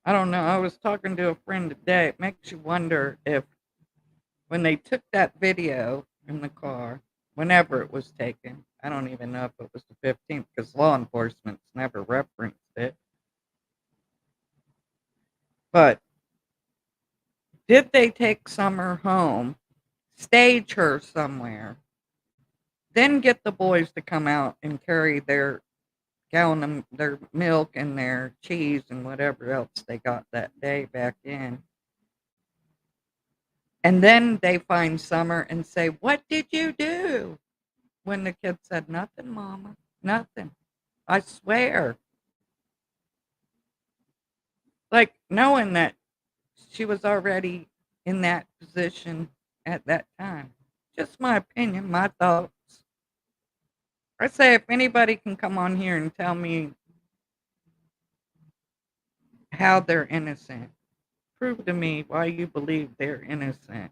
I don't know. I was talking to a friend today. It makes you wonder if when they took that video in the car, whenever it was taken, I don't even know if it was the 15th because law enforcement's never referenced it. But did they take Summer home, stage her somewhere, then get the boys to come out and carry their gallon of their milk and their cheese and whatever else they got that day back in? And then they find Summer and say, "What did you do?" When the kid said, "Nothing, Mama, nothing. I swear." Like, knowing that she was already in that position at that time. Just my opinion, my thoughts. I say if anybody can come on here and tell me how they're innocent, prove to me why you believe they're innocent.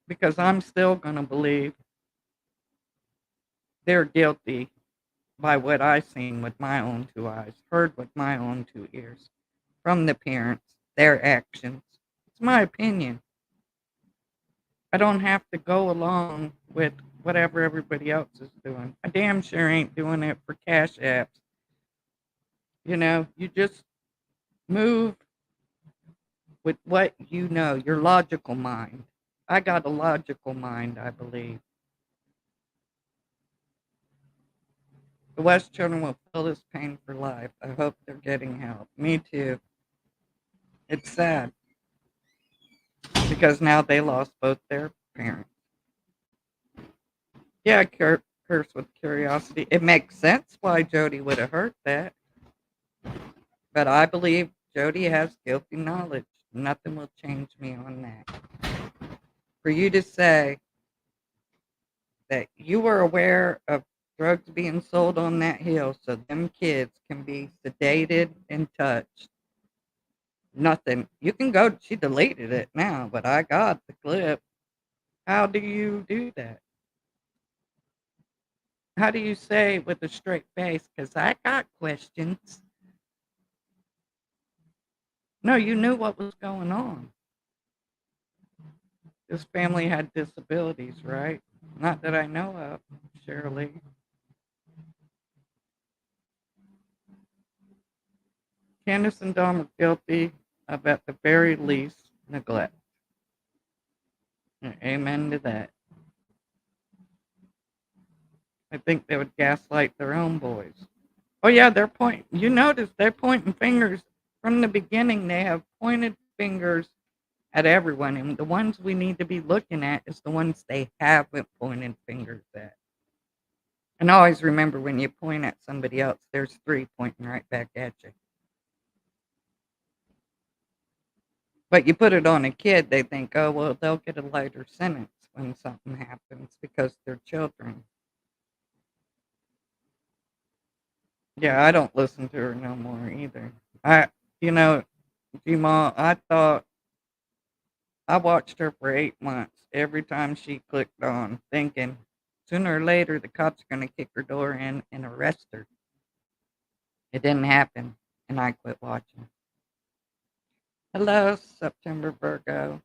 Because I'm still going to believe they're guilty by what I've seen with my own two eyes, heard with my own two ears, from the parents, their actions. It's my opinion. I don't have to go along with whatever everybody else is doing. I damn sure ain't doing it for cash apps. You know, you just move with what you know, your logical mind. I got a logical mind, I believe. The West children will feel this pain for life. I hope they're getting help. Me too. It's sad because now they lost both their parents. Yeah, curse with curiosity. It makes sense why Jody would have heard that. But I believe Jody has guilty knowledge. Nothing will change me on that. For you to say that you were aware of drugs being sold on that hill so them kids can be sedated and touched. Nothing. You can go, she deleted it now, but I got the clip. How do you do that? How do you say with a straight face, because I got questions? No, you knew what was going on. This family had disabilities, right? Not that I know of, Shirley. Candace and Dom are guilty of, at the very least, neglect. Amen to that. I think they would gaslight their own boys. Oh yeah, you notice they're pointing fingers from the beginning. They have pointed fingers at everyone. And the ones we need to be looking at is the ones they haven't pointed fingers at. And always remember, when you point at somebody else, there's three pointing right back at you. But you put it on a kid, they think, oh, well, they'll get a lighter sentence when something happens because they're children. Yeah, I don't listen to her no more either. You know, Gma, I thought I watched her for 8 months every time she clicked on, thinking sooner or later the cops are going to kick her door in and arrest her. It didn't happen, and I quit watching. Hello, September Virgo.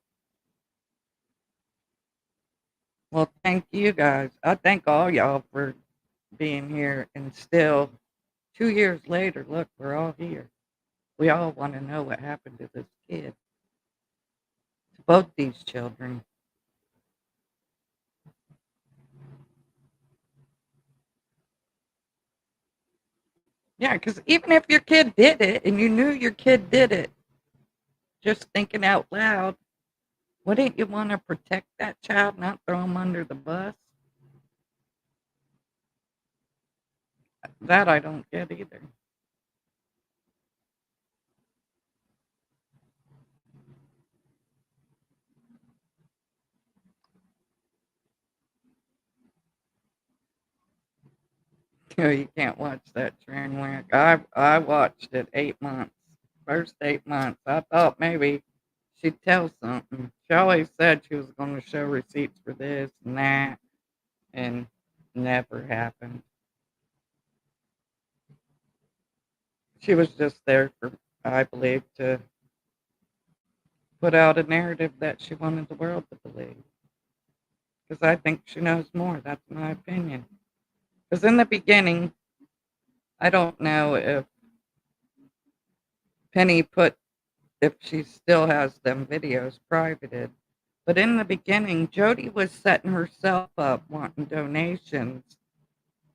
Well, thank you guys. I thank all y'all for being here. And still, 2 years later, look, we're all here. We all want to know what happened to this kid, to both these children. Yeah, because even if your kid did it and you knew your kid did it, just thinking out loud, wouldn't you want to protect that child, not throw him under the bus? That I don't get either. You can't watch that train wreck. I watched it 8 months. First 8 months. I thought maybe she'd tell something. She always said she was going to show receipts for this and that, and never happened. She was just there for, I believe, to put out a narrative that she wanted the world to believe. Because I think she knows more. That's my opinion. Because in the beginning, I don't know if Penny put, if she still has them videos privated. But in the beginning, Jody was setting herself up wanting donations.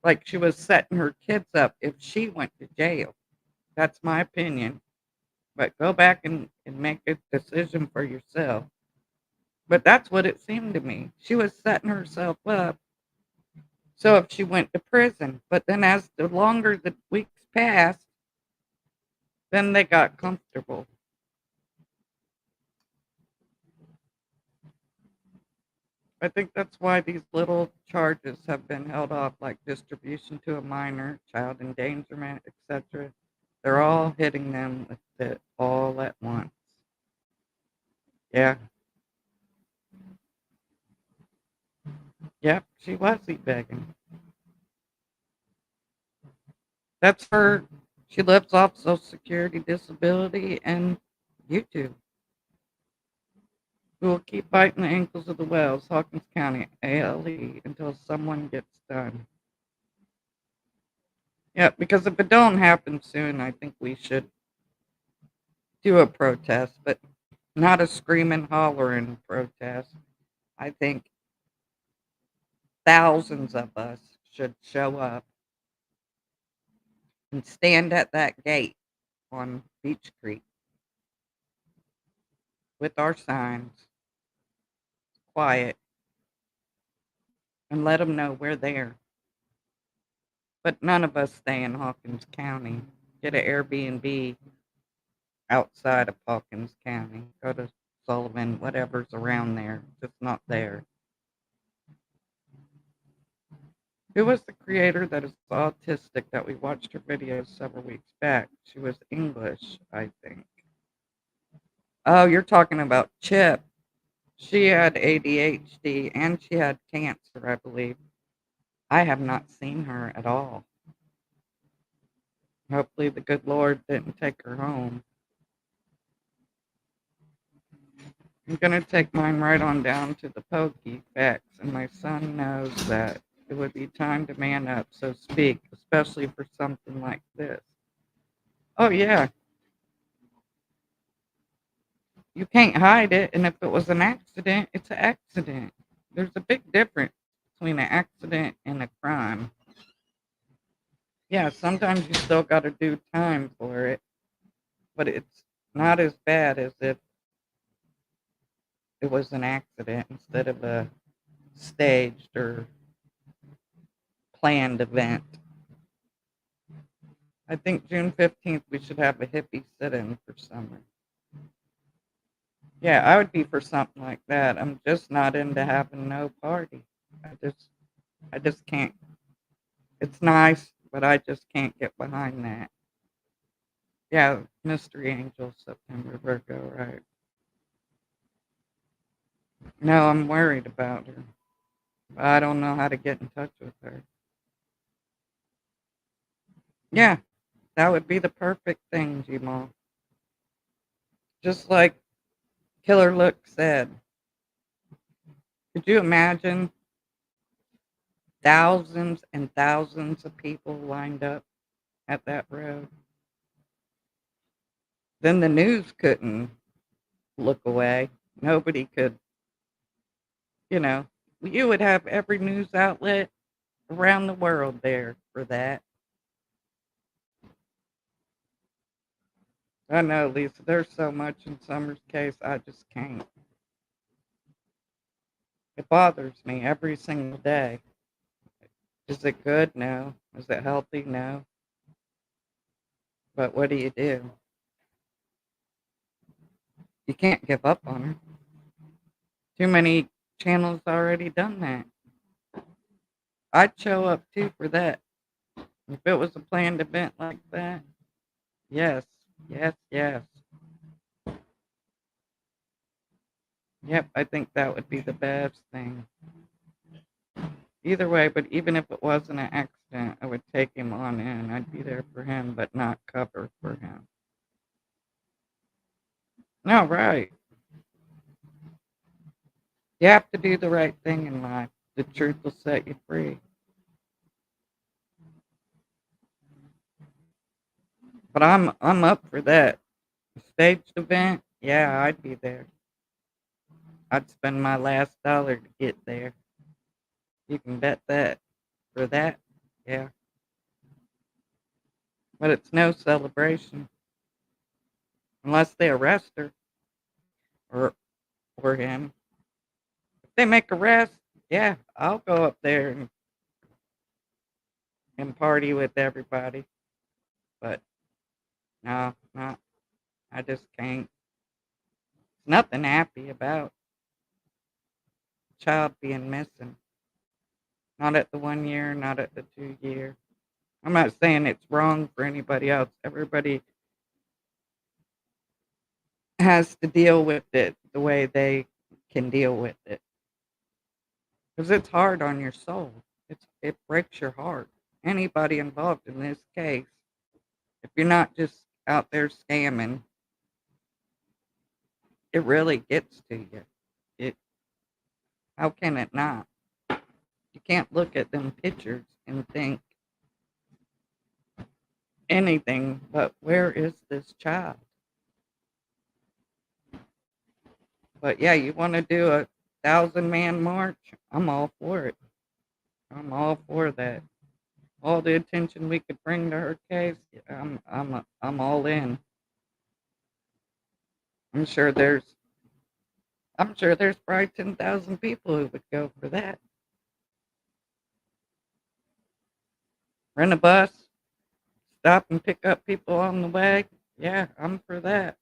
Like she was setting her kids up if she went to jail. That's my opinion. But go back and make a decision for yourself. But that's what it seemed to me. She was setting herself up so if she went to prison. But then as the longer the weeks passed, then they got comfortable. I think that's why these little charges have been held off, like distribution to a minor, child endangerment, etc. They're all hitting them with it all at once. Yeah. Yep, she was begging. That's her. She lives off Social Security, disability, and YouTube. We will keep biting the ankles of the whales, Hawkins County, ALE, until someone gets done. Yeah, because if it don't happen soon, I think we should do a protest, but not a screaming, hollering protest. I think thousands of us should show up and stand at that gate on Beach Creek with our signs, quiet, and let them know we're there. But none of us stay in Hawkins County. Get an Airbnb outside of Hawkins County. Go to Sullivan, whatever's around there, just not there. Who was the creator that is autistic that we watched her videos several weeks back? She was English, I think. Oh, you're talking about Chip. She had ADHD and she had cancer, I believe. I have not seen her at all. Hopefully the good Lord didn't take her home. I'm going to take mine right on down to the Pokey Facts, and my son knows that it would be time to man up, so speak, especially for something like this. Oh, yeah. You can't hide it, and if it was an accident, it's an accident. There's a big difference between an accident and a crime. Yeah, sometimes you still got to do time for it, but it's not as bad as if it was an accident instead of a staged or planned event. I think June 15th we should have a hippie sit-in for summer. Yeah, I would be for something like that. I'm just not into having no party. I just can't. It's nice, but I just can't get behind that. Yeah, Mystery Angel, September, Virgo, right. No, I'm worried about her. I don't know how to get in touch with her. Yeah, that would be the perfect thing, G-Mall. Just like Killer Look said. Could you imagine thousands and thousands of people lined up at that road? Then the news couldn't look away. Nobody could, you know, you would have every news outlet around the world there for that. I know, Lisa, there's so much in Summer's case, I just can't. It bothers me every single day. Is it good? No. Is it healthy? No. But what do? You can't give up on her. Too many channels already done that. I'd show up too for that. If it was a planned event like that, yes, yes, yes. Yep, I think that would be the best thing. Either way, but even if it wasn't an accident, I would take him on in. I'd be there for him, but not cover for him. No, right. You have to do the right thing in life. The truth will set you free. But I'm up for that. A staged event, yeah, I'd be there. I'd spend my last dollar to get there. You can bet that. For that, yeah. But it's no celebration unless they arrest her or or him. If they make arrest, yeah, I'll go up there and party with everybody. But no, not I just can't. There's nothing happy about a child being missing. Not at the 1 year, not at the 2 year. I'm not saying it's wrong for anybody else. Everybody has to deal with it the way they can deal with it. Because it's hard on your soul. It breaks your heart. Anybody involved in this case, if you're not just out there scamming, it really gets to you. It How can it not? You can't look at them pictures and think anything but where is this child? But yeah, you want to do a 1,000-man march? I'm all for it. I'm all for that. All the attention we could bring to her case, I'm all in. I'm sure there's I'm sure there's probably 10,000 people who would go for that. Rent a bus, stop and pick up people on the way. Yeah, I'm for that.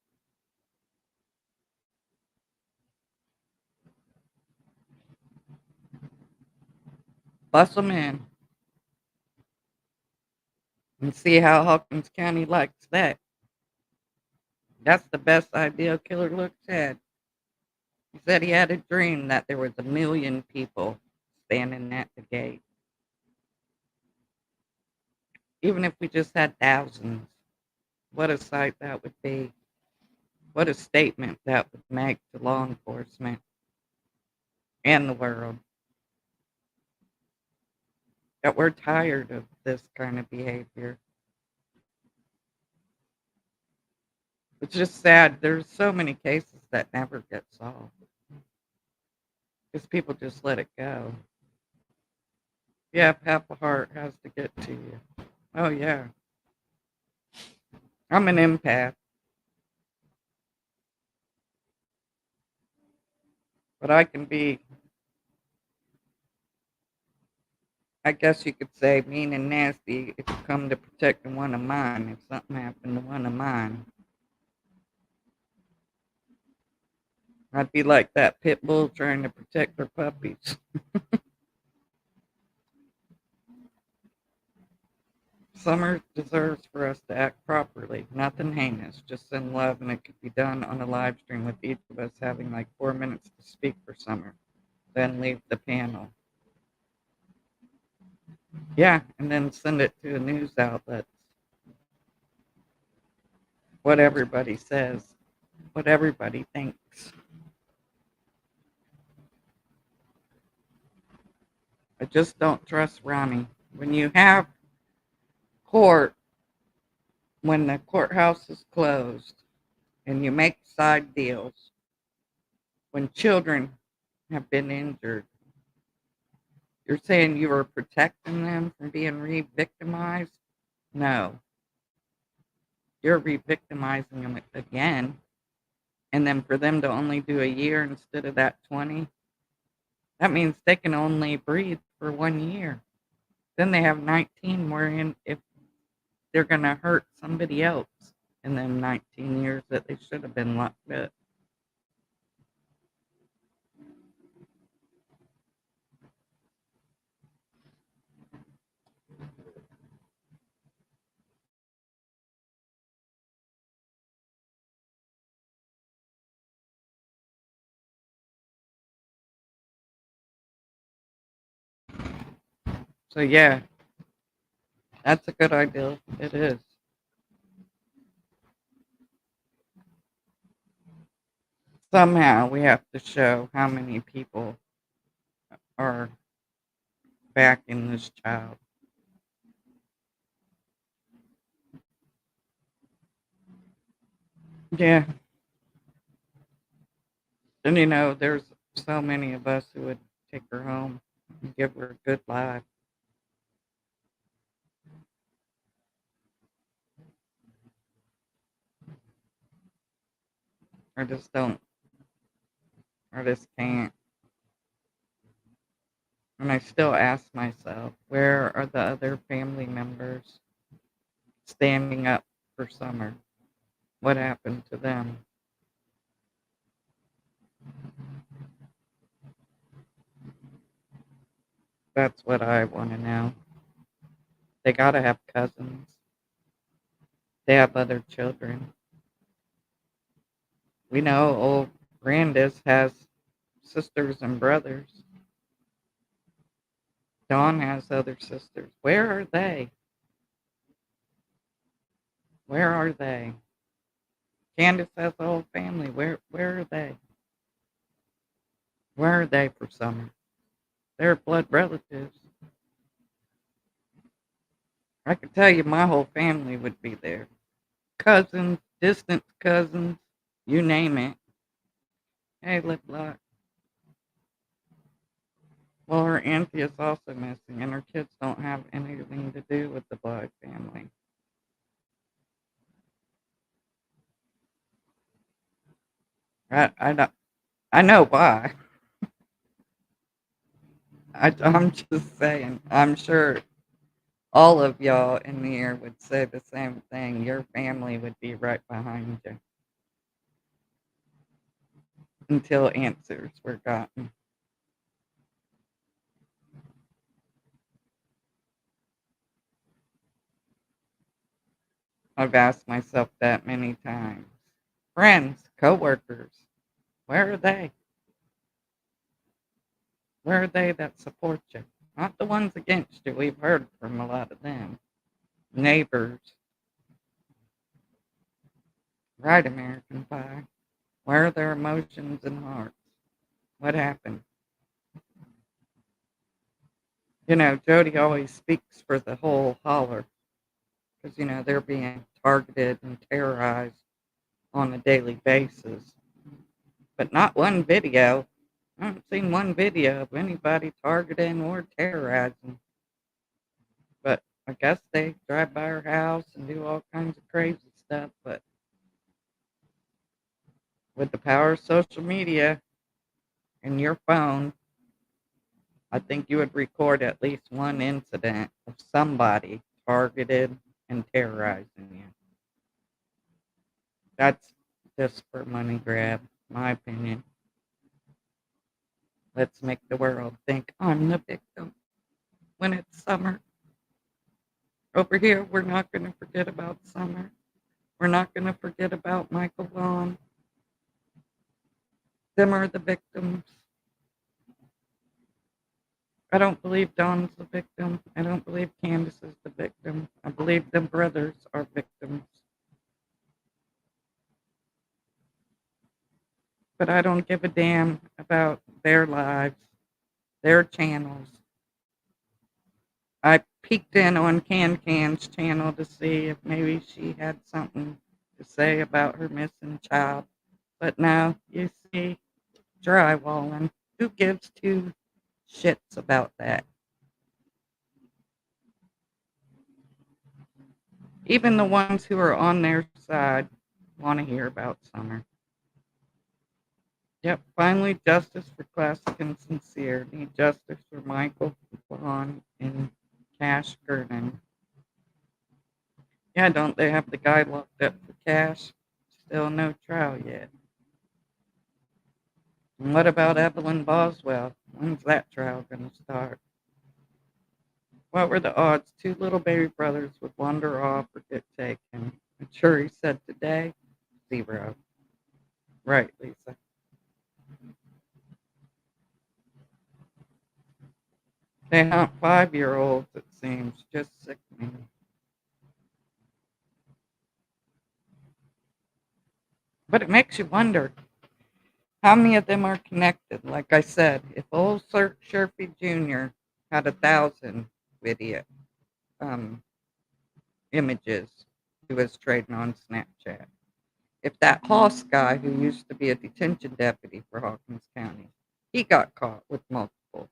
Bus them in and see how Hawkins County likes that. That's the best idea Killer Looks had. He said he had a dream that there was 1 million people standing at the gate. Even if we just had thousands, what a sight that would be. What a statement that would make to law enforcement and the world that we're tired of this kind of behavior. It's just sad. There's so many cases that never get solved because people just let it go. Yeah, half a heart has to get to you. Oh, yeah. I'm an empath. But I can be, I guess you could say, mean and nasty if you come to protect one of mine. If something happened to one of mine, I'd be like that pit bull trying to protect their puppies. Summer deserves for us to act properly, nothing heinous, just send love, and it could be done on a live stream with each of us having like 4 minutes to speak for Summer, then leave the panel. Yeah, and then send it to a news outlet. What everybody says, what everybody thinks. I just don't trust Ronnie. When you have court, when the courthouse is closed, and you make side deals, when children have been injured, you're saying you were protecting them from being re-victimized? No. You're re-victimizing them again. And then for them to only do a year instead of that 20, that means they can only breathe for 1 year. Then they have 19 wherein if they're going to hurt somebody else in them 19 years that they should have been locked up. So yeah, that's a good idea. It is. Somehow we have to show how many people are backing this child. Yeah. And there's so many of us who would take her home and give her a good life. I just don't. I just can't. And I still ask myself, where are the other family members standing up for Summer? What happened to them? That's what I want to know. They got to have cousins. They have other children. We know old Brandis has sisters and brothers. Dawn has other sisters. Where are they? Where are they? Candace has a whole family. Where are they? Where are they for Summer? They're blood relatives. I could tell you my whole family would be there. Cousins, distant cousins, you name it. Hey, Lip Lock. Well, her auntie is also missing, and her kids don't have anything to do with the Blythe family. I don't. I know why. I'm just saying. I'm sure all of y'all in here would say the same thing. Your family would be right behind you until answers were gotten. I've asked myself that many times. Friends, coworkers, where are they? Where are they that support you? Not the ones against you. We've heard from a lot of them. Neighbors. Right, American Pie. Where are their emotions and hearts? What happened? Jody always speaks for the whole holler because, they're being targeted and terrorized on a daily basis. But not one video. I haven't seen one video of anybody targeting or terrorizing. But I guess they drive by her house and do all kinds of crazy stuff. But with the power of social media, in your phone, I think you would record at least one incident of somebody targeted and terrorizing you. That's just for money grab, my opinion. Let's make the world think I'm the victim when it's summer. Over here, we're not going to forget about summer. We're not going to forget about Michael Vaughn. Them are the victims. I don't believe Don's the victim. I don't believe Candace is the victim. I believe them brothers are victims. But I don't give a damn about their lives, their channels. I peeked in on Can's channel to see if maybe she had something to say about her missing child. But now you see drywalling. Who gives two shits about that? Even the ones who are on their side want to hear about summer. Yep, finally justice for Classic and Cincere. Need justice for Michael Vaughn and Cash Gurdon. Yeah, don't they have the guy locked up for Cash? Still no trial yet. And what about Evelyn Boswell? When's that trial going to start? What were the odds two little baby brothers would wander off or get taken? The jury said today, 0. Right, Lisa. They hunt 5-year-olds, it seems. Just sickening. But it makes you wonder how many of them are connected. Like I said, if old Sir Sherfy Jr. had 1,000 video images he was trading on Snapchat, if that Hoss guy who used to be a detention deputy for Hawkins County, he got caught with multiple.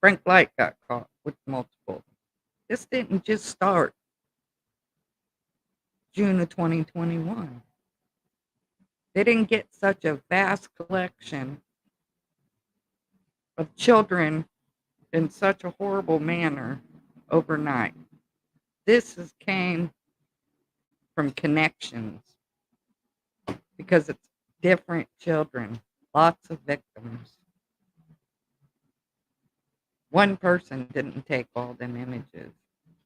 Frank Light got caught with multiple. This didn't just start June of 2021. They didn't get such a vast collection of children in such a horrible manner overnight. This came from connections because it's different children, lots of victims. One person didn't take all them images.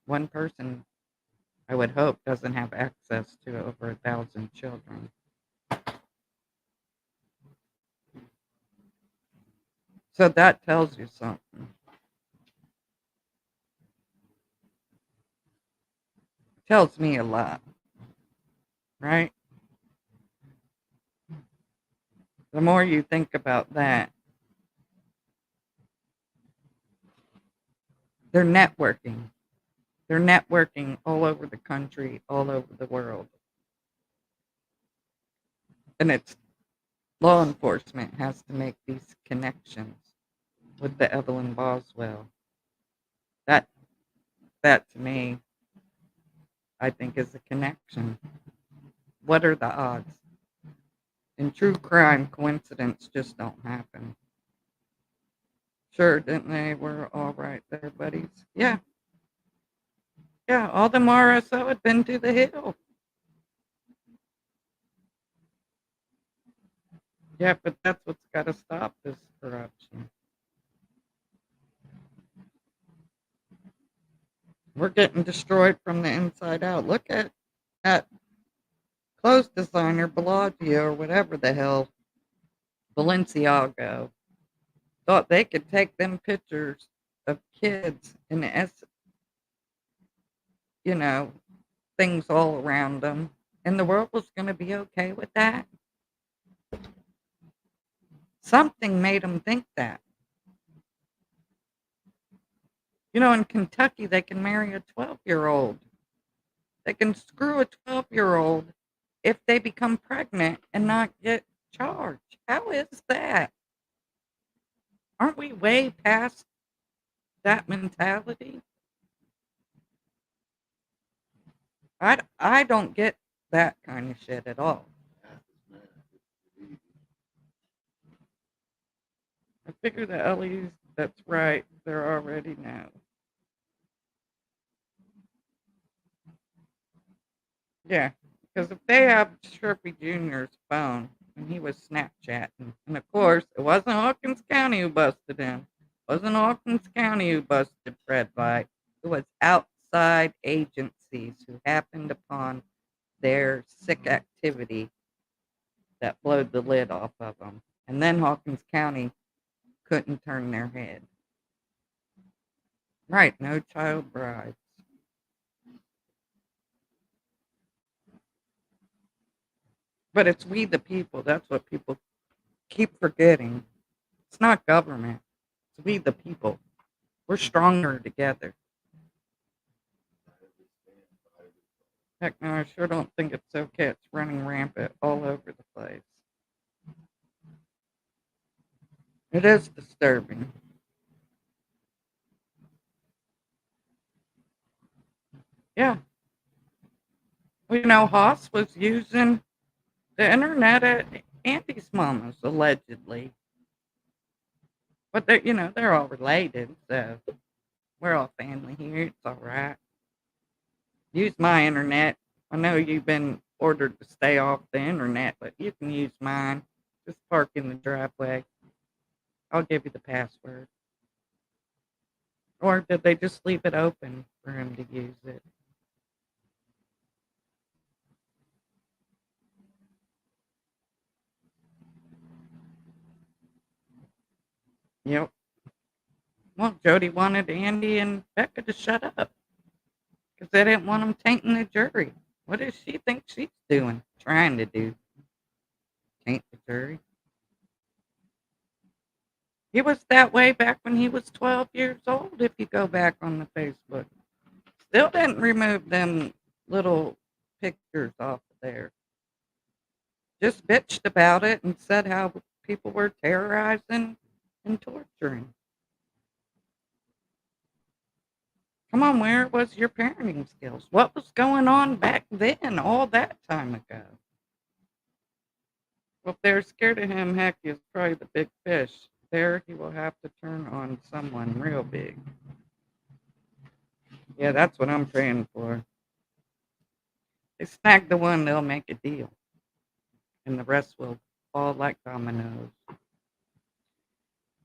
One person, I would hope, doesn't have access to over 1,000 children. So that tells you something. Tells me a lot, right? The more you think about that, they're networking. They're networking all over the country, all over the world. And it's law enforcement has to make these connections with the Evelyn Boswell. That to me, I think is a connection. What are the odds? In true crime, coincidence just don't happen. Sure, didn't they? We're all right there, buddies. Yeah. Yeah, all the RSO had been to the hill. Yeah, but that's what's got to stop this corruption. We're getting destroyed from the inside out. Look at that clothes designer, Bellagio, or whatever the hell, Balenciago, thought they could take them pictures of kids and you know, things all around them, and the world was going to be okay with that. Something made them think that. You know, in Kentucky, they can marry a 12-year-old. They can screw a 12-year-old if they become pregnant and not get charged. How is that? Aren't we way past that mentality? I don't get that kind of shit at all. I figure the Ellies, that's right, they're already know. Yeah, because if they have Sharpie Jr.'s phone and he was Snapchatting, and of course, it wasn't Hawkins County who busted him. It wasn't Hawkins County who busted Fred White. It was outside agencies who happened upon their sick activity that blowed the lid off of them. And then Hawkins County couldn't turn their head. Right, no child brides. But it's we the people. That's what people keep forgetting. It's not government. It's we the people. We're stronger together. Heck no, I sure don't think it's okay. It's running rampant all over the place. It is disturbing. Yeah. Well, Haas was using the internet at Andy's mama's, allegedly. But they're all related, so we're all family here. It's all right. Use my internet. I know you've been ordered to stay off the internet, but you can use mine. Just park in the driveway. I'll give you the password. Or did they just leave it open for him to use it? Yep. Well, Jody wanted Andy and Becca to shut up because they didn't want them tainting the jury. What does she think she's doing? Trying to do? Taint the jury? He was that way back when he was 12 years old, if you go back on the Facebook. Still didn't remove them little pictures off of there. Just bitched about it and said how people were terrorizing and torturing. Come on, where was your parenting skills? What was going on back then, all that time ago? Well, if they're scared of him, heck, he's probably the big fish. There, he will have to turn on someone real big. Yeah, that's what I'm praying for. They snag the one, they'll make a deal, and the rest will fall like dominoes.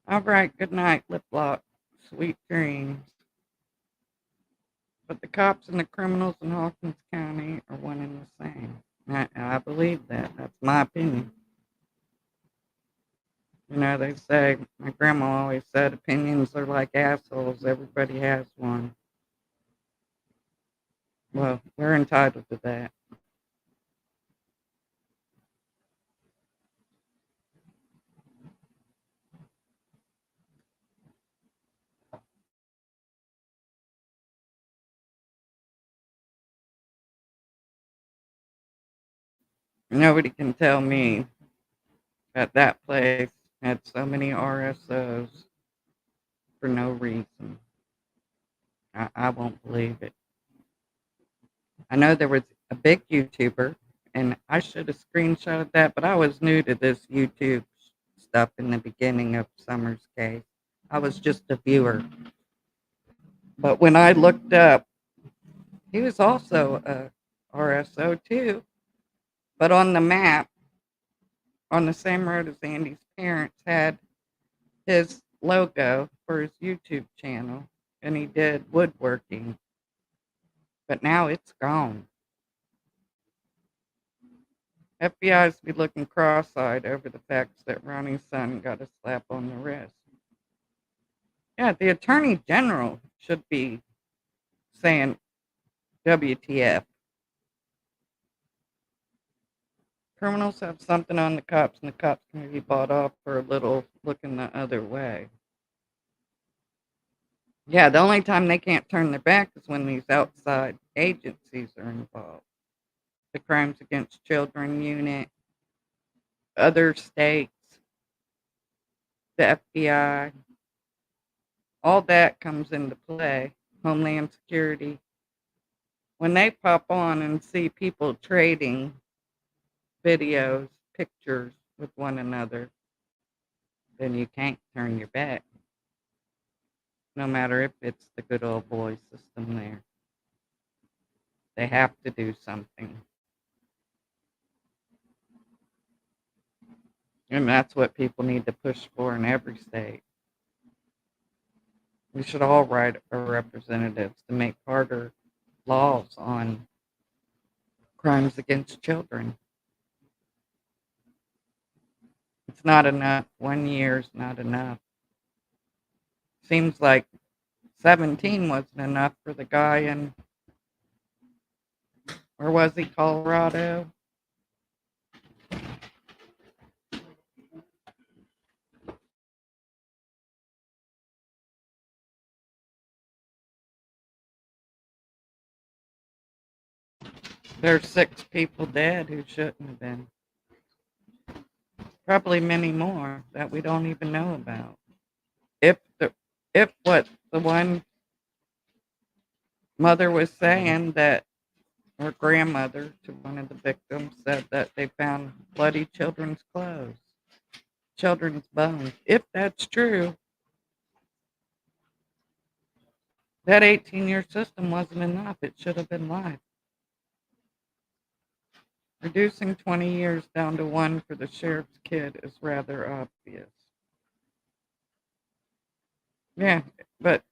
All right, good night, lip lock. Sweet dreams. But the cops and the criminals in Hawkins County are one and the same. I believe that. That's my opinion. They say, my grandma always said, opinions are like assholes. Everybody has one. Well, we're entitled to that. Nobody can tell me that that place had so many RSOs for no reason. I won't believe it. I know there was a big YouTuber, and I should have screenshotted that, but I was new to this YouTube stuff in the beginning of Summer's case. I was just a viewer. But when I looked up, he was also a RSO too. But on the map, on the same road as Andy's parents, had his logo for his YouTube channel, and he did woodworking. But now it's gone. FBI's be looking cross-eyed over the facts that Ronnie's son got a slap on the wrist. Yeah, the Attorney General should be saying WTF. Criminals have something on the cops, and the cops can be bought off for a little looking the other way. Yeah, the only time they can't turn their back is when these outside agencies are involved. The Crimes Against Children Unit, other states, the FBI, all that comes into play. Homeland Security. When they pop on and see people trading videos, pictures with one another, then you can't turn your back, no matter if it's the good old boy system there. They have to do something. And that's what people need to push for in every state. We should all write our representatives to make harder laws on crimes against children. It's not enough. 1 year is not enough. Seems like 17 wasn't enough for the guy in, where was he, Colorado? There's 6 people dead who shouldn't have been. Probably many more that we don't even know about. If the if what the one mother was saying, that her grandmother to one of the victims said that they found bloody children's clothes, children's bones. If that's true, that 18-year system wasn't enough. It should have been life. Reducing 20 years down to 1 for the sheriff's kid is rather obvious. Yeah, but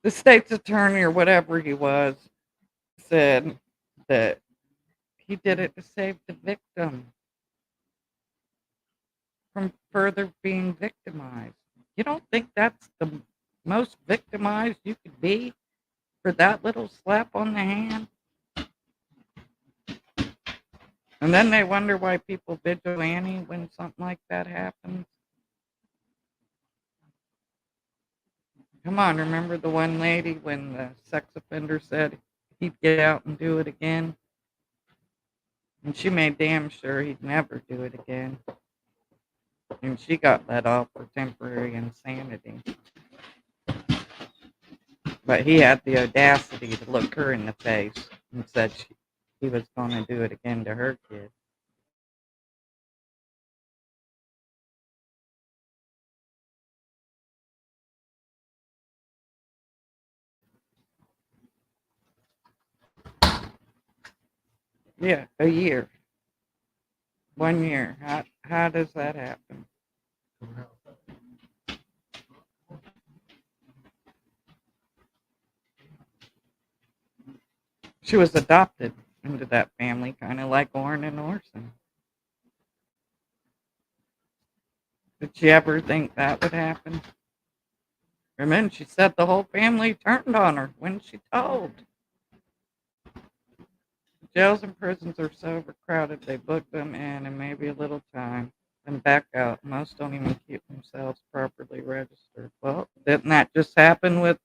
the state's attorney, or whatever he was, said that he did it to save the victim from further being victimized. You don't think that's the most victimized you could be for that little slap on the hand? And then they wonder why people vigilante when something like that happens. Come on, remember the one lady when the sex offender said he'd get out and do it again? And she made damn sure he'd never do it again. And she got let off for temporary insanity. But he had the audacity to look her in the face and said he was going to do it again to her kid. Yeah, a year. 1 year. How does that happen? She was adopted into that family, kind of like Orrin and Orson. Did she ever think that would happen? And then she said the whole family turned on her when she told. Jails and prisons are so overcrowded, they book them in and maybe a little time, then back out. Most don't even keep themselves properly registered. Well, didn't that just happen with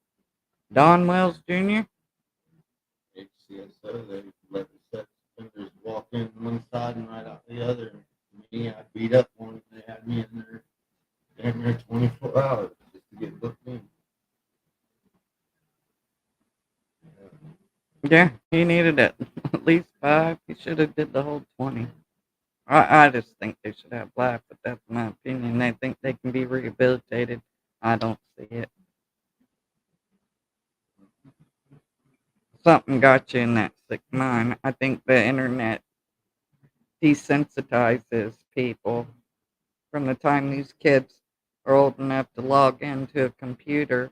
Don Wells Jr.? HCSO, they let the sex offenders walk in one side and right out the other. Me, I beat up one. They had me in there damn near 24 hours just to get booked in. Yeah, he needed it. At least 5. He should have did the whole 20. I just think they should have life, but that's my opinion. They think they can be rehabilitated. I don't see it. Something got you in that sick mind. I think the internet desensitizes people. From the time these kids are old enough to log into a computer,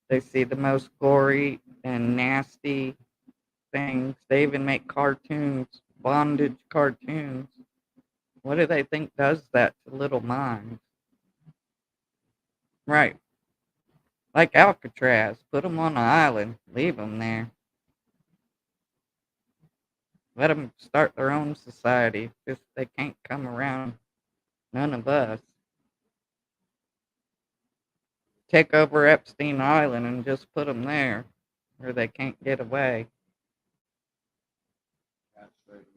they see the most gory and nasty things. They even make cartoons, bondage cartoons. What do they think does that to little minds? Right. Like Alcatraz. Put them on an island. Leave them there. Let them start their own society. If they can't come around none of us. Take over Epstein Island and just put them there where they can't get away.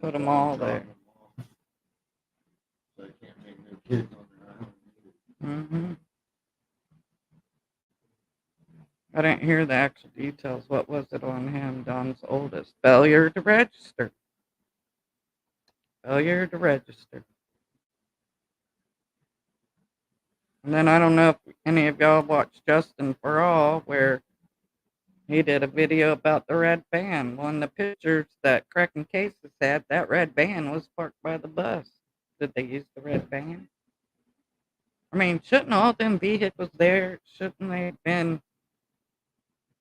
Put them all there. So they can't make no kids on their own. Mm-hmm. I didn't hear the actual details. What was it on him, Don's oldest? Failure to register. Failure to register. And then I don't know if any of y'all watched Justin for All, where he did a video about the red van. One of the pictures that Cracking Cases had, that red van was parked by the bus. Did they use the red van? I mean, shouldn't all them vehicles there, shouldn't they have been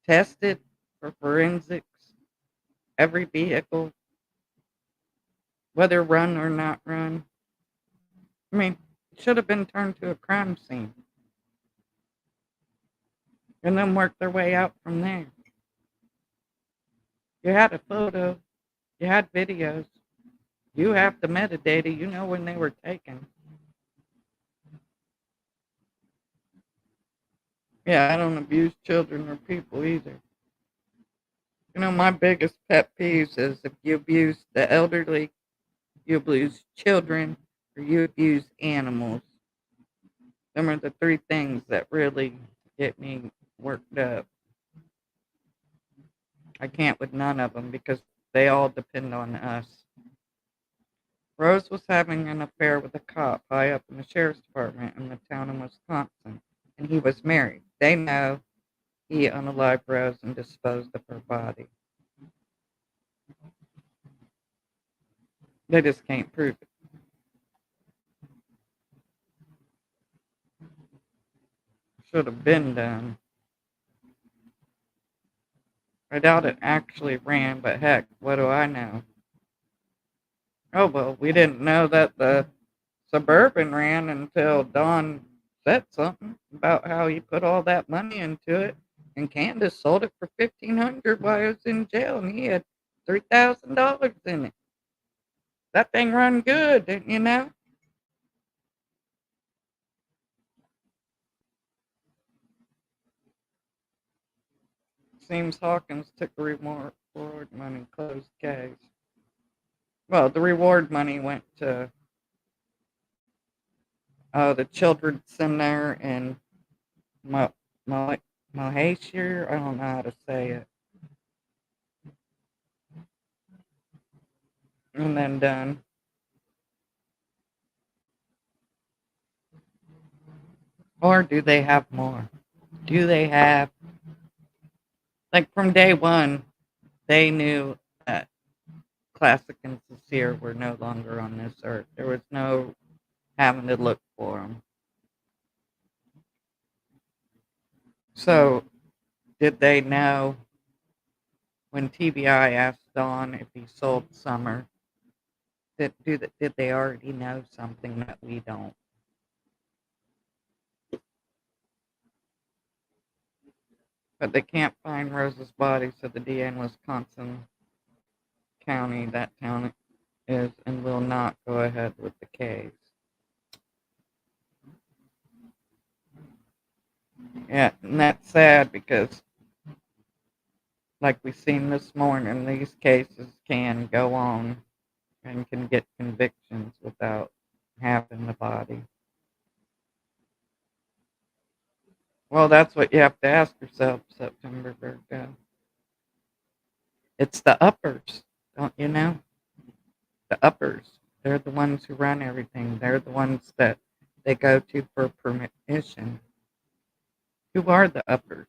tested for forensics? Every vehicle, whether run or not run. I mean, it should have been turned to a crime scene. And then work their way out from there. You had a photo, you had videos, you have the metadata, you know when they were taken. Yeah, I don't abuse children or people either. You know, my biggest pet peeves is if you abuse the elderly, you abuse children, or you abuse animals. Them are the three things that really get me worked up. I can't with none of them because they all depend on us. Rose was having an affair with a cop high up in the sheriff's department in the town in Wisconsin, and he was married. They know he unalived Rose and disposed of her body. They just can't prove it. Should have been done. I doubt it actually ran, but heck, what do I know? Oh, well, we didn't know that the Suburban ran until Don said something about how he put all that money into it, and Candace sold it for $1,500 while he was in jail, and he had $3,000 in it. That thing run good, didn't you know? Seems Hawkins took the reward money, closed case. Well, the reward money went to the children's center in Malaysia. I don't know how to say it. And then done. Or do they have more? Do they have, like from day one, they knew that Classic and Cincere were no longer on this earth. There was no having to look for them. So, did they know when TBI asked Don if he sold Summer? Did they already know something that we don't? But they can't find Rose's body, so the DA in Wisconsin County, that town is, and will not go ahead with the case. Yeah, and that's sad because, like we seen this morning, these cases can go on and can get convictions without having the body. Well, that's what you have to ask yourself, September Virgo. It's the uppers, don't you know? The uppers. They're the ones who run everything. They're the ones that they go to for permission. Who are the uppers?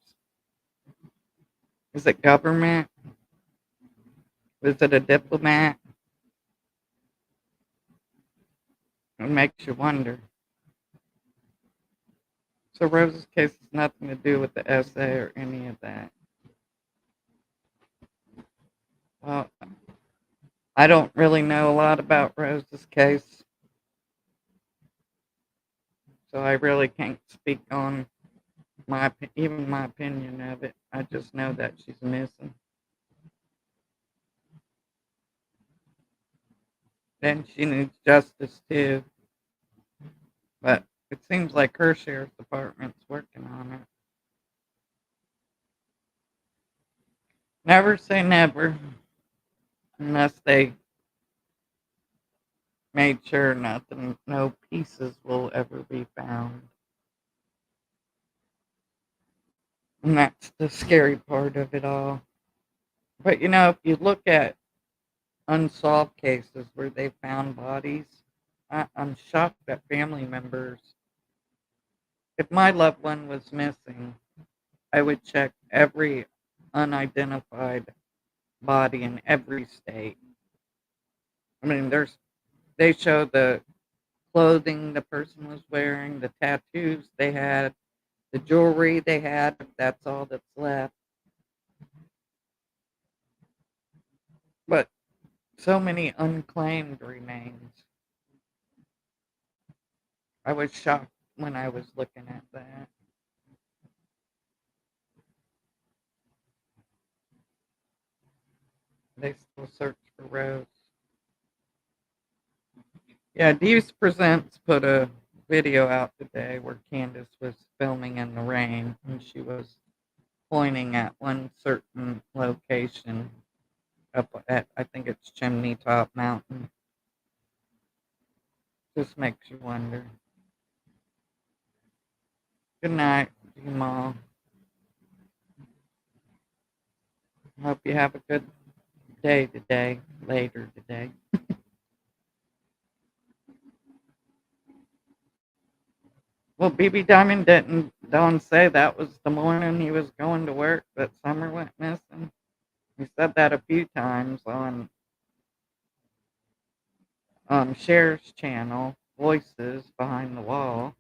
Is it government? Is it a diplomat? It makes you wonder. So Rose's case has nothing to do with the essay or any of that. Well, I don't really know a lot about Rose's case, so I really can't speak on even my opinion of it. I just know that she's missing. And she needs justice too. But it seems like her sheriff's department's working on it. Never say never unless they made sure no pieces will ever be found. And that's the scary part of it all. But you know, if you look at unsolved cases where they found bodies, I'm shocked that family members If my loved one was missing, I would check every unidentified body in every state. I mean, they show the clothing the person was wearing, the tattoos they had, the jewelry they had, if that's all that's left. But so many unclaimed remains. I was shocked when I was looking at that. They still search for Rose. Yeah, Deeves Presents put a video out today where Candace was filming in the rain and she was pointing at one certain location up at, I think it's Chimney Top Mountain. Just makes you wonder. Good night, Jamal. Hope you have a good day today, later today. Well, BB Diamond didn't Don say that was the morning he was going to work that Summer went missing. He said that a few times on Cher's channel, Voices Behind the Wall.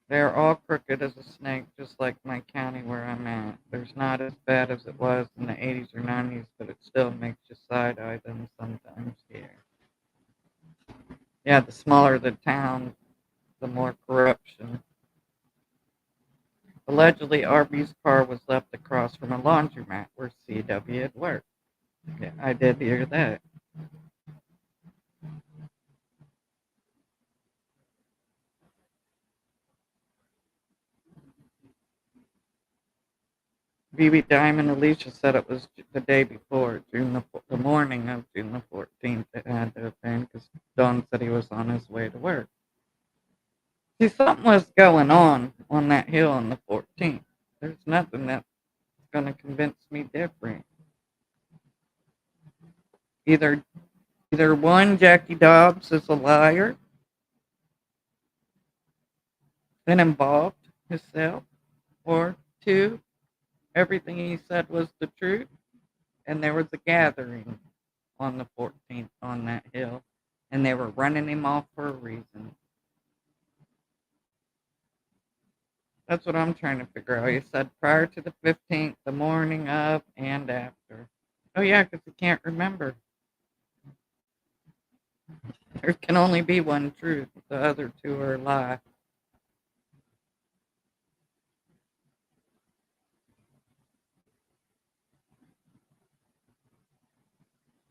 They're all crooked as a snake, just like my county where I'm at. There's not as bad as it was in the 80s or 90s, but it still makes you side-eye them sometimes here. Yeah, the smaller the town, the more corruption. Allegedly, RB's car was left across from a laundromat where CW had worked. Yeah, I did hear that. BB Diamond Alicia said it was the day before, the morning of June the 14th. It had to have been because Don said he was on his way to work. See, something was going on that hill on the 14th. There's nothing that's going to convince me different. Either one, Jackie Dobbs is a liar and involved himself, or two, everything he said was the truth, and there was a gathering on the 14th on that hill, and they were running him off for a reason. That's what I'm trying to figure out. He said prior to the 15th, the morning of, and after. Oh, yeah, because he can't remember. There can only be one truth. The other two are a lie.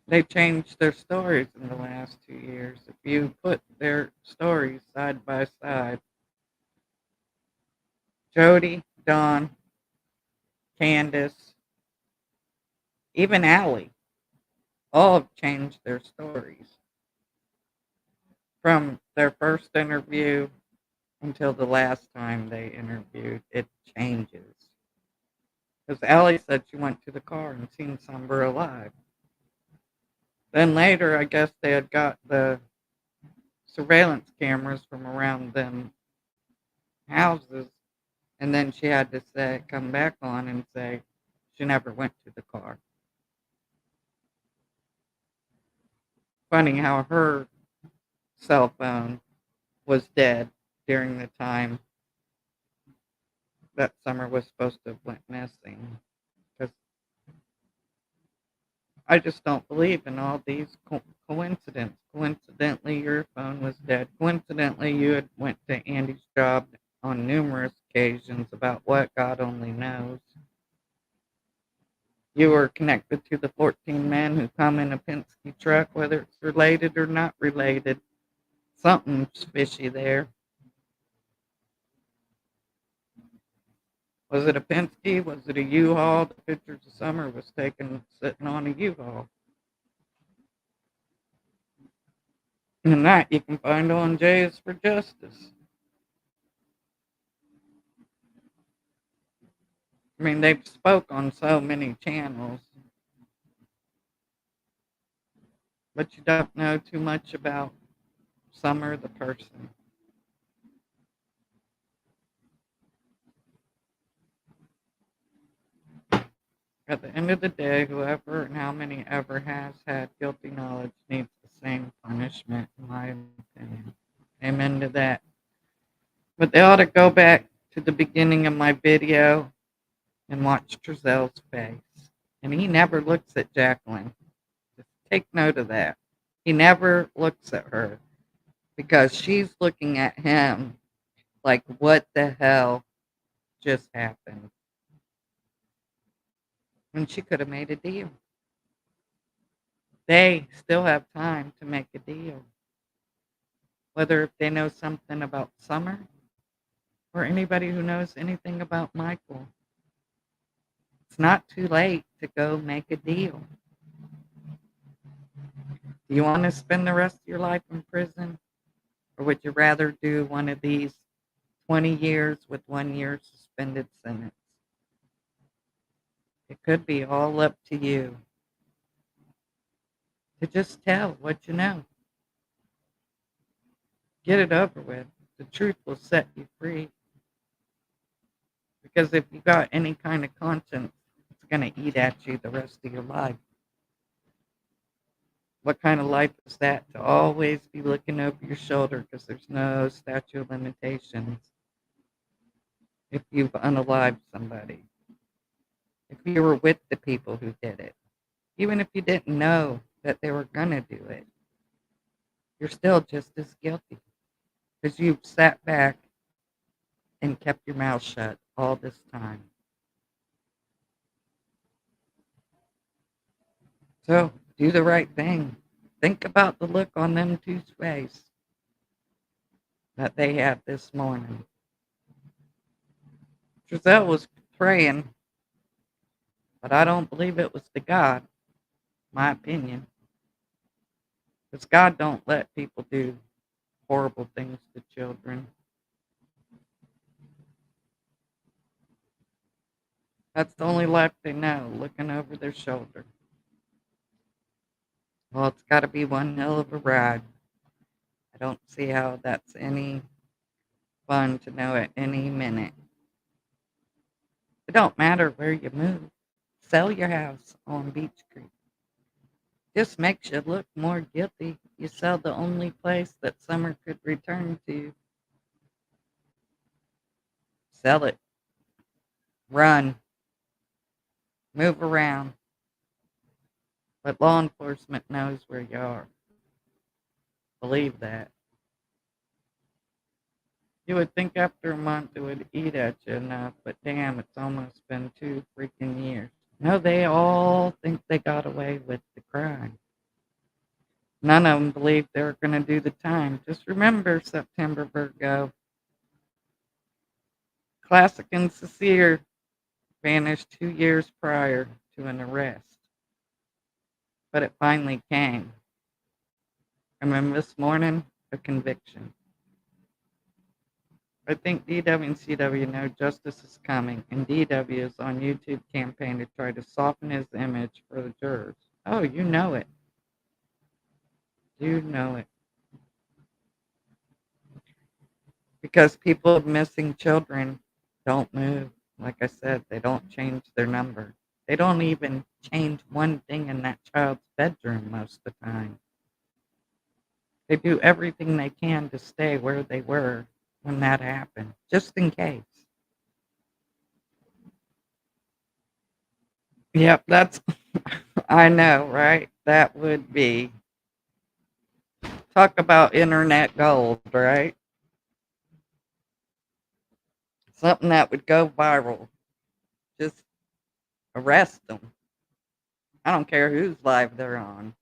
They changed their stories in the last 2 years. If you put their stories side by side, Jody, Dawn, Candace, even Allie, all have changed their stories. From their first interview until the last time they interviewed, it changes. Because Allie said she went to the car and seen Summer alive. Then later, I guess they had got the surveillance cameras from around them houses, and then she had to say, come back on and say she never went to the car. Funny how her cell phone was dead during the time that Summer was supposed to have went missing. Because I just don't believe in all these coincidences. Coincidentally, your phone was dead. Coincidentally, you had went to Andy's job on numerous occasions about what God only knows. You were connected to the 14 men who come in a Penske truck, whether it's related or not related. Something's fishy there. Was it a Penske? Was it a U-Haul? The pictures of Summer was taken sitting on a U-Haul. And that you can find on Jays for Justice. I mean, they've spoke on so many channels. But you don't know too much about Summer the person. At the end of the day, whoever and how many ever has had guilty knowledge needs the same punishment, in my opinion. Amen to that. But they ought to go back to the beginning of my video and watch Trezell's face. And he never looks at Jaqueline. Just take note of that. He never looks at her because she's looking at him like, what the hell just happened? When she could have made a deal. They still have time to make a deal. Whether if they know something about Summer or anybody who knows anything about Michael. It's not too late to go make a deal. Do you want to spend the rest of your life in prison? Or would you rather do one of these 20 years with 1 year suspended sentence? It could be all up to you to just tell what you know. Get it over with. The truth will set you free. Because if you got any kind of conscience, it's going to eat at you the rest of your life. What kind of life is that? To always be looking over your shoulder because there's no statute of limitations if you've unalived somebody. If you were with the people who did it. Even if you didn't know that they were going to do it. You're still just as guilty. Because you've sat back and kept your mouth shut all this time. So, do the right thing. Think about the look on them two's face that they had this morning. Trezell was praying, but I don't believe it was to God, my opinion. Because God don't let people do horrible things to children. That's the only life they know, looking over their shoulder. Well, it's got to be one hell of a ride. I don't see how that's any fun to know at any minute. It don't matter where you move. Sell your house on Beach Creek. Just makes you look more guilty. You sell the only place that Summer could return to. Sell it. Run. Move around. But law enforcement knows where you are. Believe that. You would think after a month it would eat at you enough, but damn, it's almost been 2 freaking years. No, they all think they got away with the crime. None of them believe they were going to do the time. Just remember September, Virgo. Classic and Cincere vanished 2 years prior to an arrest. But it finally came. And then this morning, a conviction. I think DW and CW know justice is coming, and DW is on YouTube campaign to try to soften his image for the jurors. Oh, you know it. You know it. Because people of missing children don't move. Like I said, they don't change their number. They don't even change one thing in that child's bedroom most of the time. They do everything they can to stay where they were when that happened, just in case. Yep, that's, I know, right? That would be, talk about internet gold, right? Something that would go viral. Just arrest them. I don't care whose live they're on.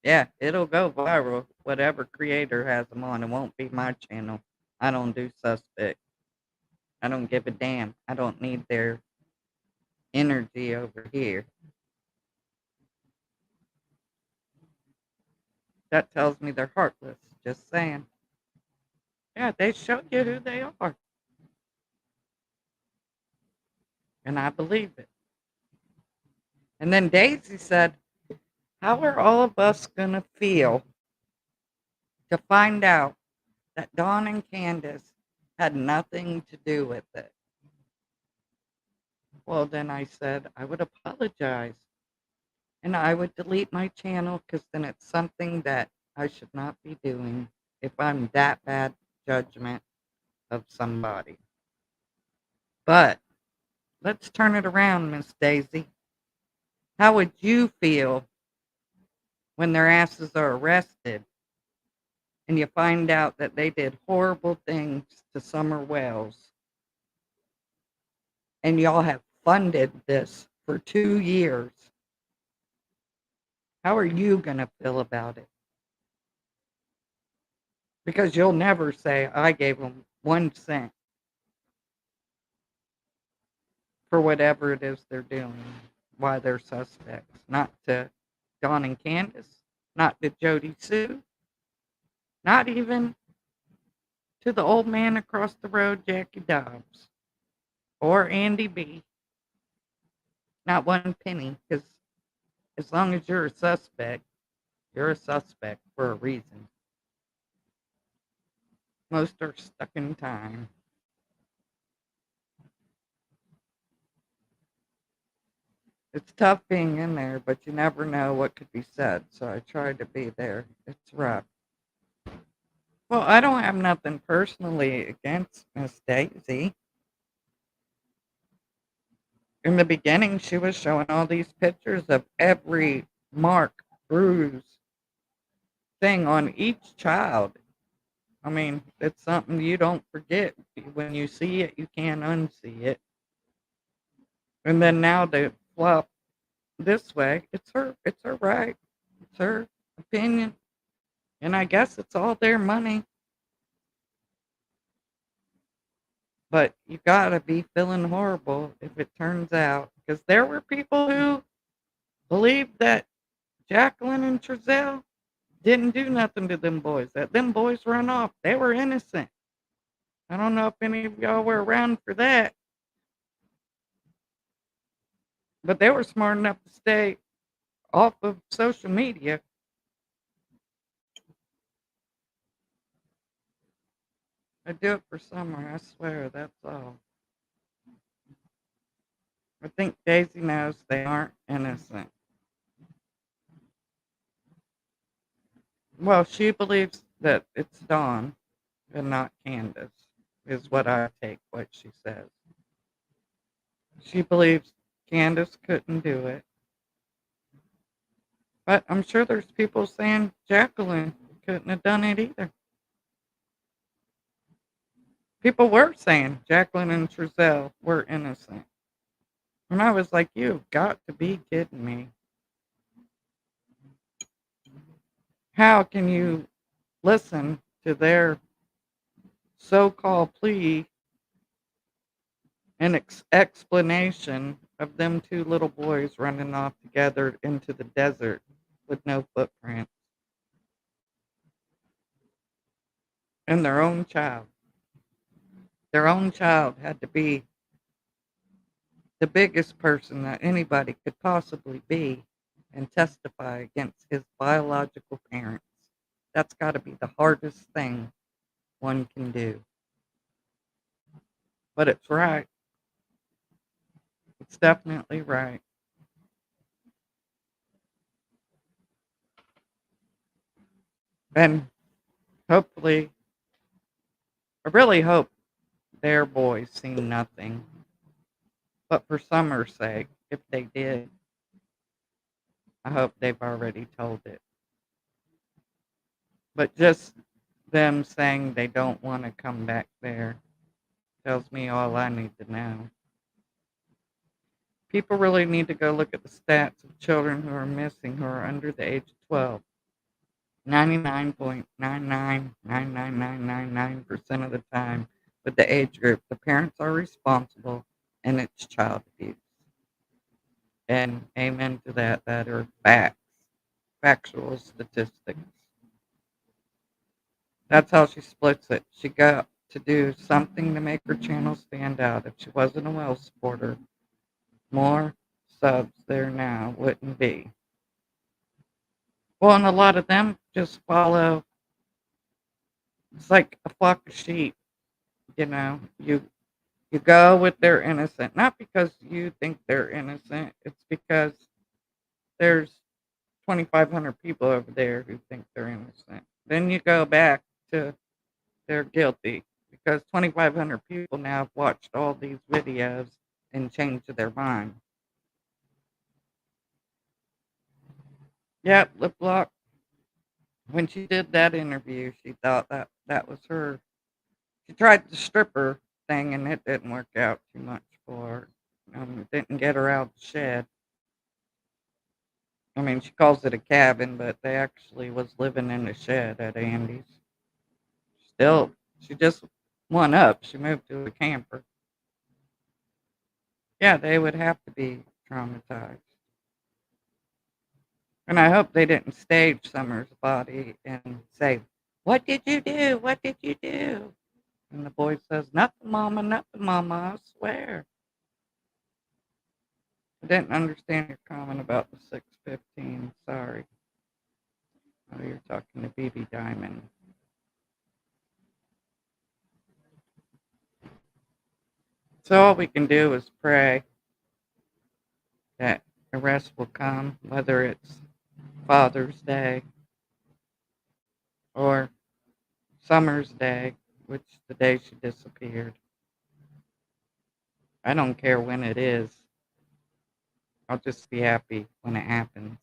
Yeah, it'll go viral. Whatever creator has them on, it won't be my channel. I don't do suspect. I don't give a damn. I don't need their energy over here. That tells me they're heartless. Just saying. Yeah, they show you who they are. And I believe it. And then Daisy said, how are all of us going to feel to find out that Dawn and Candace had nothing to do with it. Well, then I said I would apologize and I would delete my channel because then it's something that I should not be doing if I'm that bad judgment of somebody. But let's turn it around, Miss Daisy. How would you feel when their asses are arrested and you find out that they did horrible things to Summer Wells and y'all have funded this for 2 years? How are you going to feel about it? Because you'll never say, I gave them 1 cent for whatever it is they're doing, why they're suspects. Not to Dawn and Candace, not to Jody Sue, not even to the old man across the road, Jackie Dobbs, or Andy B. Not 1 penny, because as long as you're a suspect for a reason. Most are stuck in time. It's tough being in there, but you never know what could be said, so I tried to be there. It's rough. Well, I don't have nothing personally against Miss Daisy. In the beginning, she was showing all these pictures of every mark, bruise, thing on each child. I mean, it's something you don't forget. When you see it, you can't unsee it. And then now they flop this way. It's her right. It's her opinion. And I guess it's all their money. But you gotta be feeling horrible if it turns out. Because there were people who believed that Jaqueline and Trezell didn't do nothing to them boys. That them boys run off. They were innocent. I don't know if any of y'all were around for that. But they were smart enough to stay off of social media. I do it for Summer, I swear, that's all. I think Daisy knows they aren't innocent. Well, she believes that it's Dawn and not Candace, is what I take what she says. She believes Candace couldn't do it. But I'm sure there's people saying Jaqueline couldn't have done it either. People were saying Jaqueline and Trezell were innocent. And I was like, you've got to be kidding me. How can you listen to their so-called plea and explanation of them 2 little boys running off together into the desert with no footprints? And their own child. Their own child had to be the biggest person that anybody could possibly be and testify against his biological parents. That's got to be the hardest thing one can do. But it's right. It's definitely right. And hopefully, I really hope their boys seen nothing. But for Summer's sake, if they did, I hope they've already told it. But just them saying they don't want to come back there tells me all I need to know. People really need to go look at the stats of children who are missing who are under the age of 12. 99.9999999% of the time with the age group, the parents are responsible and it's child abuse. And amen to that. That are facts, factual statistics. That's how she splits it. She got to do something to make her channel stand out. If she wasn't a well supporter, more subs there now wouldn't be. Well, and a lot of them just follow It's like a flock of sheep, you know. You go with their innocent, not because you think they're innocent. It's because there's 2,500 people over there who think they're innocent. Then you go back to they're guilty because 2,500 people now have watched all these videos and changed their mind. Yep, Lip Lock. When she did that interview, she thought that was her. She tried the stripper thing and it didn't work out too much for her. It didn't get her out of the shed. I mean, she calls it a cabin, but they actually was living in a shed at Andy's. Still, she just went up. She moved to a camper. Yeah, they would have to be traumatized. And I hope they didn't stage Summer's body and say, "What did you do? What did you do?" And the boy says, "Nothing, Mama, I swear." I didn't understand your comment about the 615. Sorry. Oh, you're talking to BB Diamond. So all we can do is pray that arrest will come, whether it's Father's Day or Summer's Day, which the day she disappeared. I don't care when it is. I'll just be happy when it happens.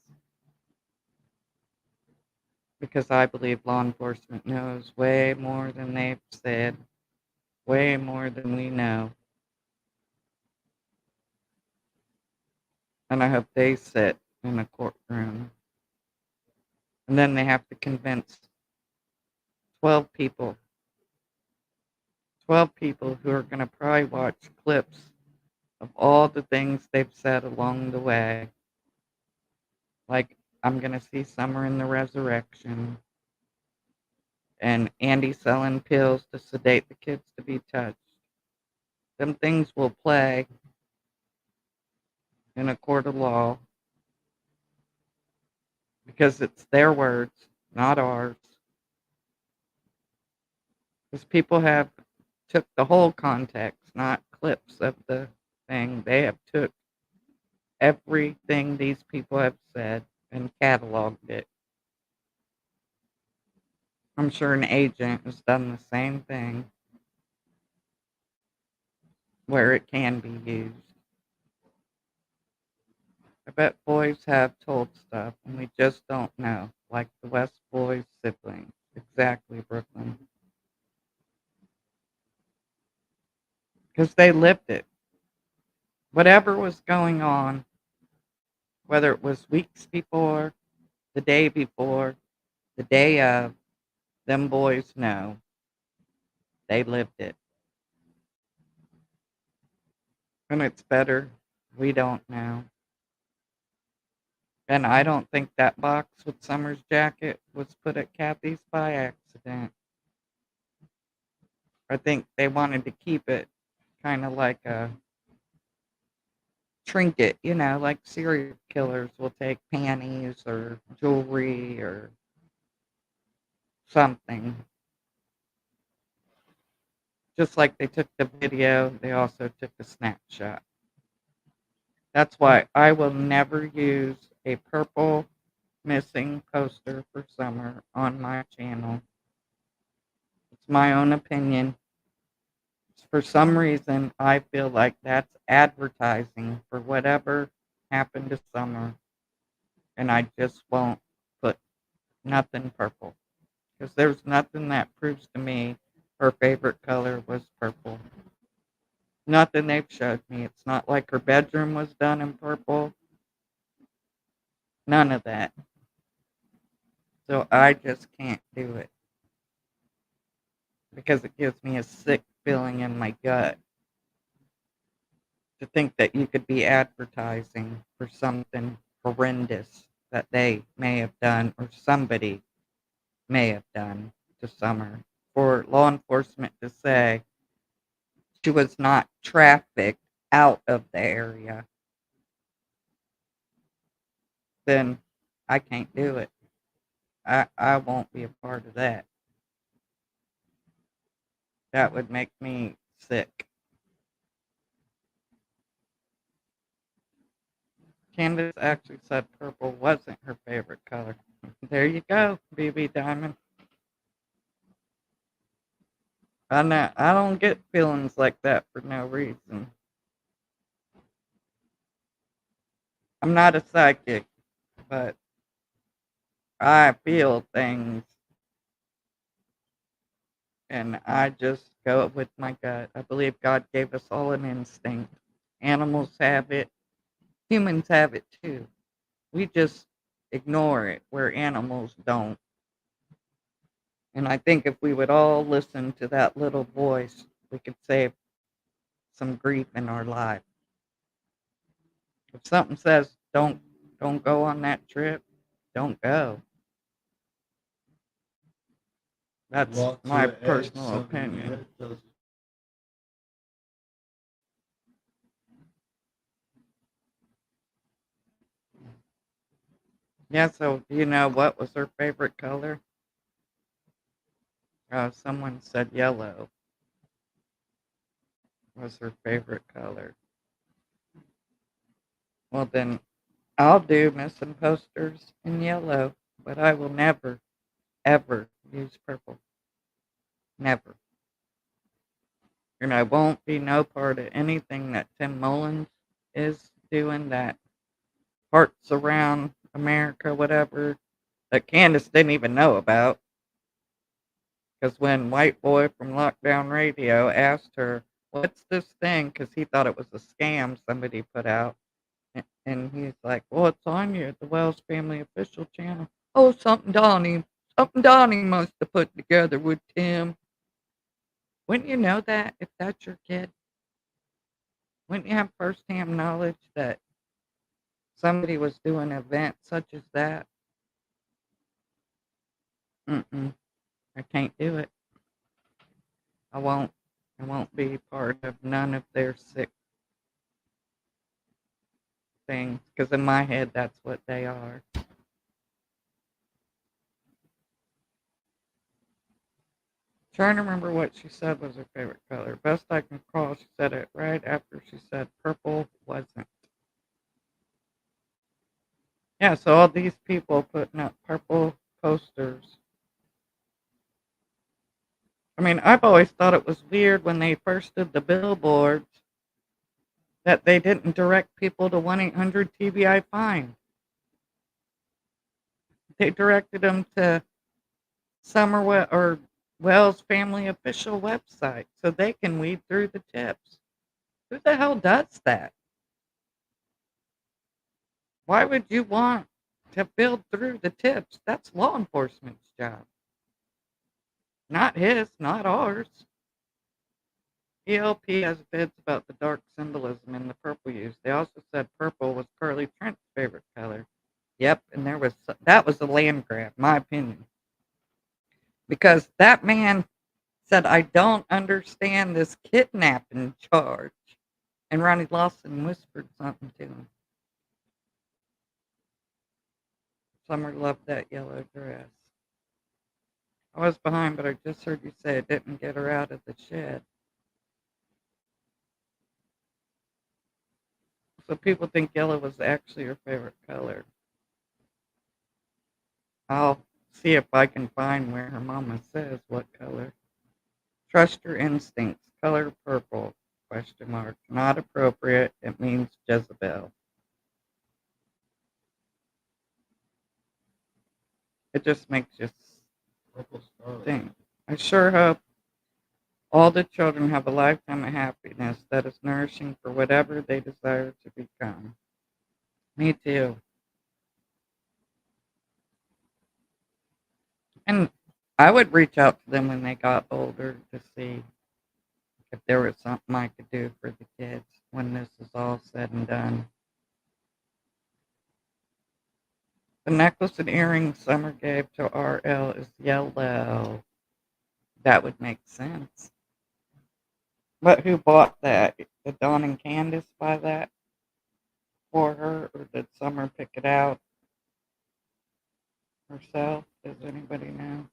Because I believe law enforcement knows way more than they've said, way more than we know. And I hope they sit in a courtroom. And then they have to convince 12 people, 12 people who are going to probably watch clips of all the things they've said along the way. Like, I'm going to see Summer in the resurrection and Andy selling pills to sedate the kids to be touched. Them things will play in a court of law because it's their words, not ours. Because people have took the whole context, not clips of the thing. They have took everything these people have said and cataloged it. I'm sure an agent has done the same thing where it can be used. I bet boys have told stuff and we just don't know, like the West boys' siblings. Exactly, Brooklyn. Because they lived it. Whatever was going on, whether it was weeks before, the day before, the day of, them boys know. They lived it. And it's better we don't know. And I don't think that box with Summer's jacket was put at Kathy's by accident. I think they wanted to keep it kind of like a trinket, you know, like serial killers will take panties or jewelry or something. Just like they took the video, they also took the snapshot. That's why I will never use a purple missing poster for Summer on my channel. It's my own opinion. For some reason, I feel like that's advertising for whatever happened to Summer. And I just won't put nothing purple. Because there's nothing that proves to me her favorite color was purple. Nothing they've showed me. It's not like her bedroom was done in purple. None of that. So I just can't do it. Because it gives me a sick feeling in my gut to think that you could be advertising for something horrendous that they may have done or somebody may have done to Summer. For law enforcement to say she was not trafficked out of the area, then I can't do it. I won't be a part of that. That would make me sick. Candace actually said purple wasn't her favorite color. There you go, BB Diamond. I know I don't get feelings like that for no reason. I'm not a psychic, but I feel things and I just go with my gut. I believe God gave us all an instinct. Animals have it, humans have it too. We just ignore it where animals don't. And I think if we would all listen to that little voice, we could save some grief in our life. If something says don't go on that trip, don't go. That's Walk to my the edge, personal something in your opinion. head tells Yeah, so do you know what was her favorite color? Someone said yellow was her favorite color. Well, then I'll do missing posters in yellow, but I will never, ever use purple. Never. And I won't be no part of anything that Tim Mullins is doing, that Hearts Around America, whatever, that Candace didn't even know about. Because when White Boy from Lockdown Radio asked her, what's this thing? Because he thought it was a scam somebody put out. And he's like, well, it's on you, the Wells Family Official channel. Oh, something Donnie must have put together with Tim. Wouldn't you know that if that's your kid? Wouldn't you have firsthand knowledge that somebody was doing an event such as that? Mm-mm, I can't do it. I won't. I won't be part of none of their sick things, because in my head, that's what they are. Trying to remember what she said was her favorite color. Best I can recall, she said it right after she said purple wasn't. Yeah, so all these people putting up purple posters. I mean, I've always thought it was weird when they first did the billboards that they didn't direct people to 1-800-TBI-FINE. They directed them to Summer or Wells Family Official website so they can weed through the tips. Who the hell does that? Why would you want to build through the tips? That's law enforcement's job. Not his, not ours. ELP has bids about the dark symbolism in the purple use. They also said purple was Carly Trent's favorite color. Yep, and that was a land grab, my opinion. Because that man said, I don't understand this kidnapping charge. And Ronnie Lawson whispered something to him. Summer loved that yellow dress. I was behind, but I just heard you say it didn't get her out of the shed. So people think yellow was actually her favorite color. I'll see if I can find where her mama says what color. Trust your instincts. Color purple. Question mark. Not appropriate. It means Jezebel. It just makes you purple scarlet. think. I sure hope all the children have a lifetime of happiness that is nourishing for whatever they desire to become. Me too. And I would reach out to them when they got older to see if there was something I could do for the kids when this is all said and done. The necklace and earrings Summer gave to RL is yellow. That would make sense. But who bought that? Did Dawn and Candace buy that for her, or did Summer pick it out herself? Does anybody know?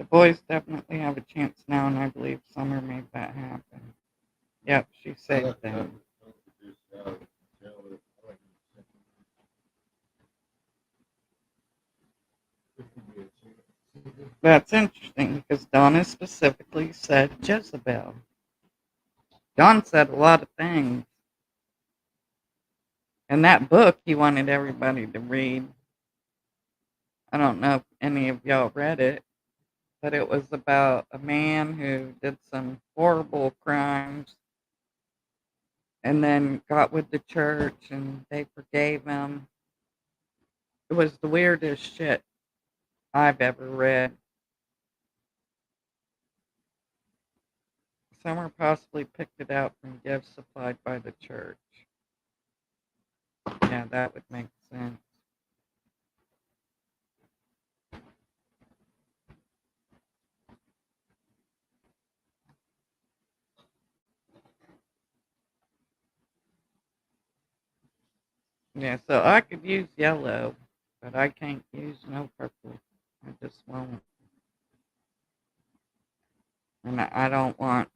The boys definitely have a chance now, and I believe Summer made that happen. Yep, she saved them. That's interesting because Donna specifically said Jezebel. Don said a lot of things. And that book he wanted everybody to read. I don't know if any of y'all read it, but it was about a man who did some horrible crimes and then got with the church and they forgave him. It was the weirdest shit I've ever read. Summer possibly picked it out from gifts supplied by the church. Yeah, that would make sense. Yeah, so I could use yellow, but I can't use no purple. I just won't. And I don't want,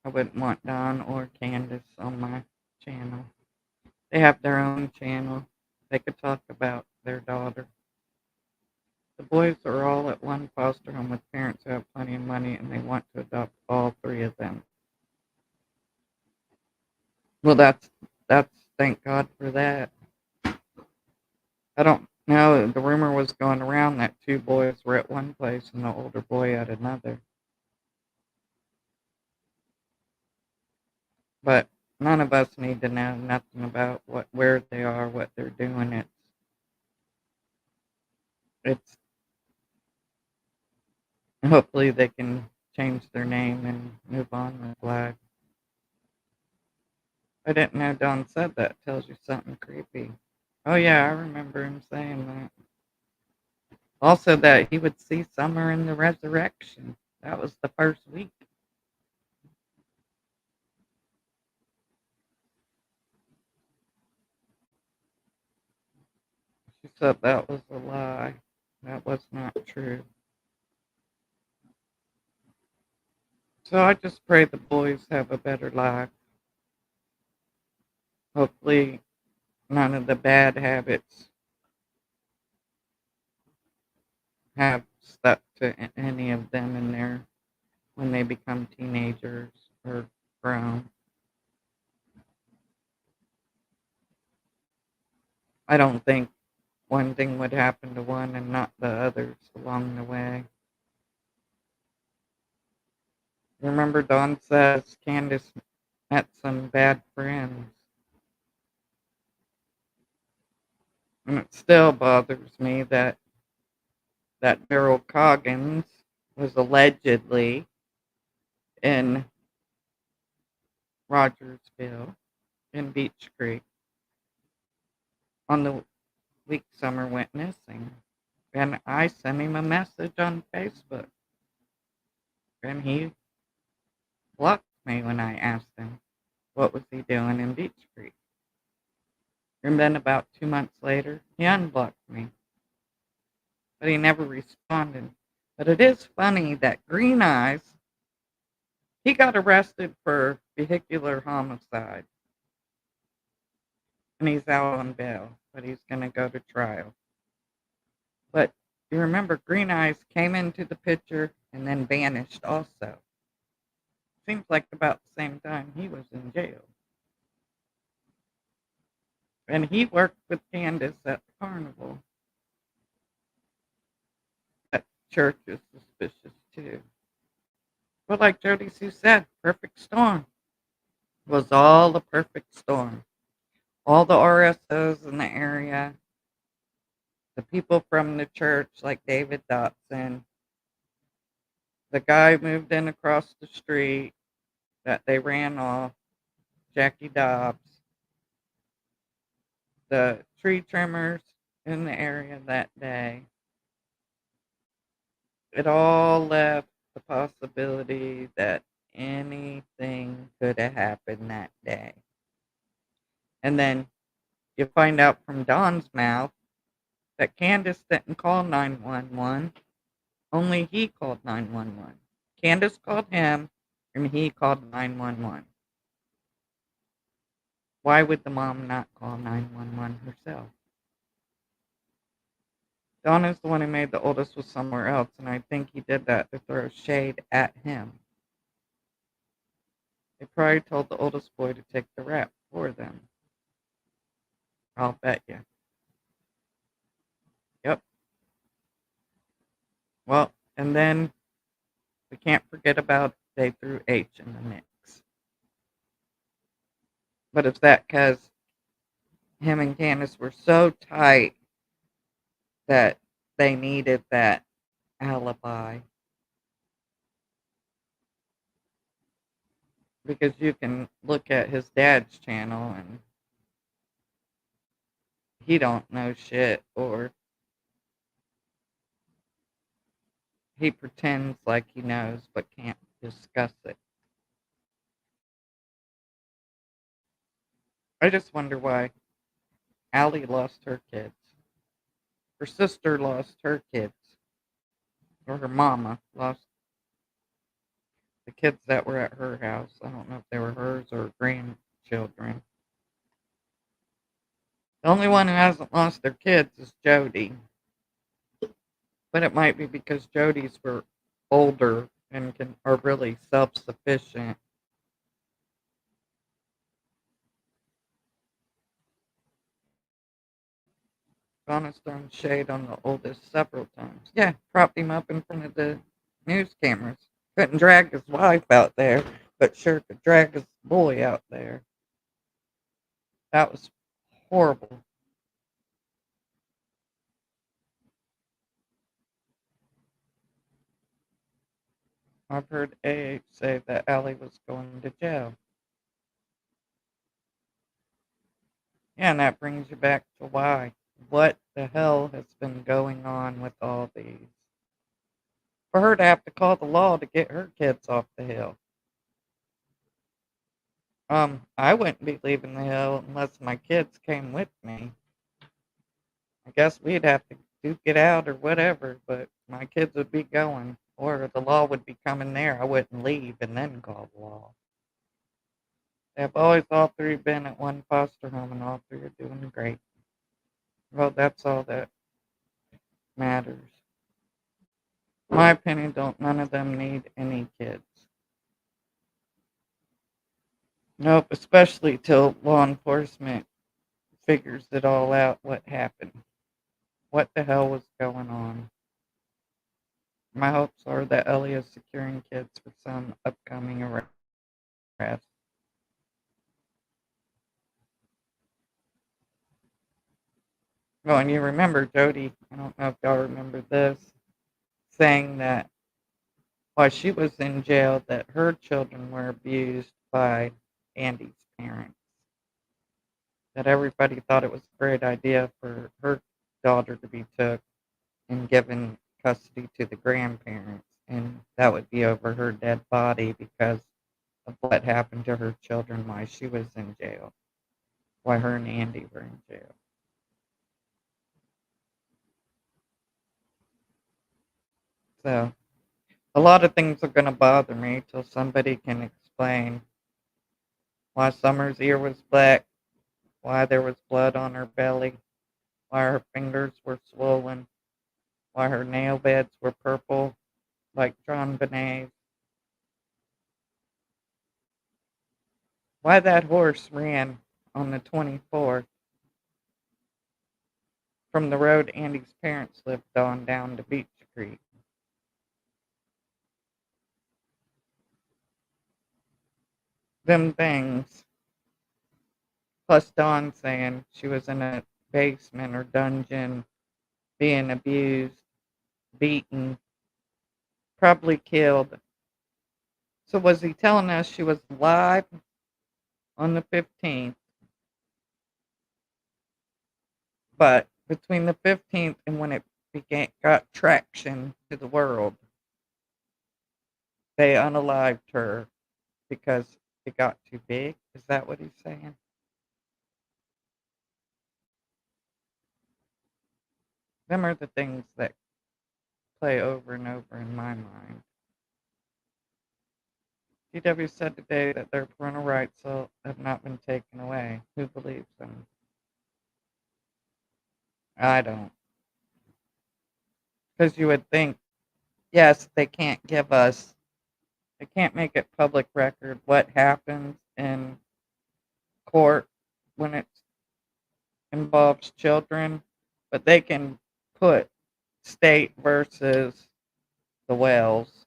I wouldn't want Don or Candace on my channel. They have their own channel. They could talk about their daughter. The boys are all at one foster home with parents who have plenty of money and they want to adopt all three of them. Well, that's thank God for that. I don't know. The rumor was going around that two boys were at one place and the older boy at another. But none of us need to know nothing about where they are, what they're doing. It's hopefully they can change their name and move on with life. I didn't know Don said that. Tells you something creepy. Oh yeah, I remember him saying that. Also that he would see Summer in the resurrection. That was the first week. She said that was a lie. That was not true. So I just pray the boys have a better life. Hopefully none of the bad habits have stuck to any of them in there when they become teenagers or grown. I don't think one thing would happen to one and not the others along the way. Remember, Dawn says Candace met some bad friends. And it still bothers me that Daryl Coggins was allegedly in Rogersville in Beach Creek on the week Summer went missing. And I sent him a message on Facebook. And he blocked me when I asked him what was he doing in Beach Creek. And then about 2 months later, he unblocked me. But he never responded. But it is funny that Green Eyes, he got arrested for vehicular homicide. And he's out on bail, but he's going to go to trial. But you remember, Green Eyes came into the picture and then vanished also. Seems like about the same time he was in jail. And he worked with Candace at the carnival. That church is suspicious too. But like Jody Sue said, perfect storm. It was all a perfect storm. All the RSOs in the area, the people from the church like David Dotson, the guy moved in across the street that they ran off, Jackie Dobbs, the tree trimmers in the area that day. It all left the possibility that anything could have happened that day. And then you find out from Dawn's mouth that Candace didn't call 911. Only he called 911. Candace called him, and he called 911. Why would the mom not call 911 herself? Donna's the one who made the oldest was somewhere else, and I think he did that to throw shade at him. They probably told the oldest boy to take the rap for them. I'll bet you. Yep. Well, and then we can't forget about they threw H in the mix. But it's that because him and Candace were so tight that they needed that alibi. Because you can look at his dad's channel and he don't know shit, or he pretends like he knows but can't discuss it. I just wonder why Allie lost her kids. Her sister lost her kids. Or her mama lost the kids that were at her house. I don't know if they were hers or grandchildren. The only one who hasn't lost their kids is Jody. But it might be because Jody's were older and are really self-sufficient. Donna's thrown shade on the oldest several times. Yeah, propped him up in front of the news cameras. Couldn't drag his wife out there, but sure could drag his boy out there. That was horrible. I've heard AH say that Allie was going to jail. Yeah, and that brings you back to why. What the hell has been going on with all these? For her to have to call the law to get her kids off the hill. I wouldn't be leaving the hill unless my kids came with me. I guess we'd have to duke it out or whatever, but my kids would be going, or the law would be coming there. I wouldn't leave and then call the law. They've always all three been at one foster home, and all three are doing great. Well, that's all that matters. In my opinion, don't none of them need any kids. Nope, especially till law enforcement figures it all out what happened. What the hell was going on? My hopes are that Ellie is securing kids for some upcoming arrest. Oh, and you remember Jody, I don't know if y'all remember this, saying that while she was in jail that her children were abused by Andy's parents. That everybody thought it was a great idea for her daughter to be took and given custody to the grandparents, and that would be over her dead body because of what happened to her children while she was in jail, while her and Andy were in jail. So, a lot of things are going to bother me till somebody can explain why Summer's ear was black, why there was blood on her belly, why her fingers were swollen, why her nail beds were purple like John Bonet's, why that horse ran on the 24th from the road Andy's parents lived on down to Beach Creek. Them things, plus Dawn saying she was in a basement or dungeon being abused, beaten, probably killed. So was he telling us she was alive on the 15th? But between the 15th and when it got traction to the world, they unalived her because it got too big. Is that what he's saying? Them are the things that play over and over in my mind. DW said today that their parental rights have not been taken away. Who believes them? I don't. Because you would think, yes, they can't make it public record what happens in court when it involves children, but they can put state versus the Wells.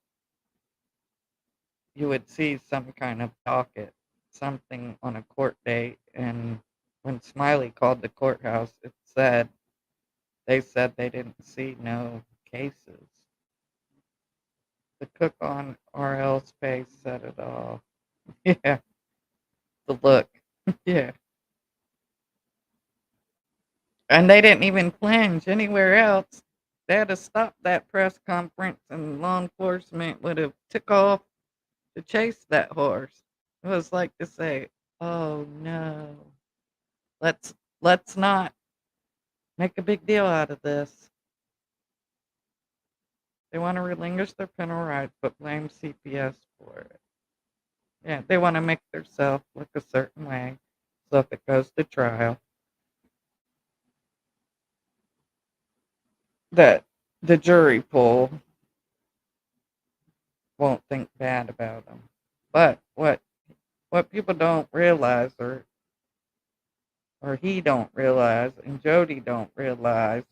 You would see some kind of docket, something on a court date, and when Smiley called the courthouse, they said they didn't see no cases. The cook on RL's face said it all. Yeah, the look. Yeah. And they didn't even flinch anywhere else. They had to stop that press conference and law enforcement would have took off to chase that horse. It was like to say, oh no, let's not make a big deal out of this. They want to relinquish their parental rights but blame CPS for it. Yeah, they want to make themselves look a certain way. So if it goes to trial, that the jury pool won't think bad about them. But what people don't realize, or he don't realize, and Jody don't realize,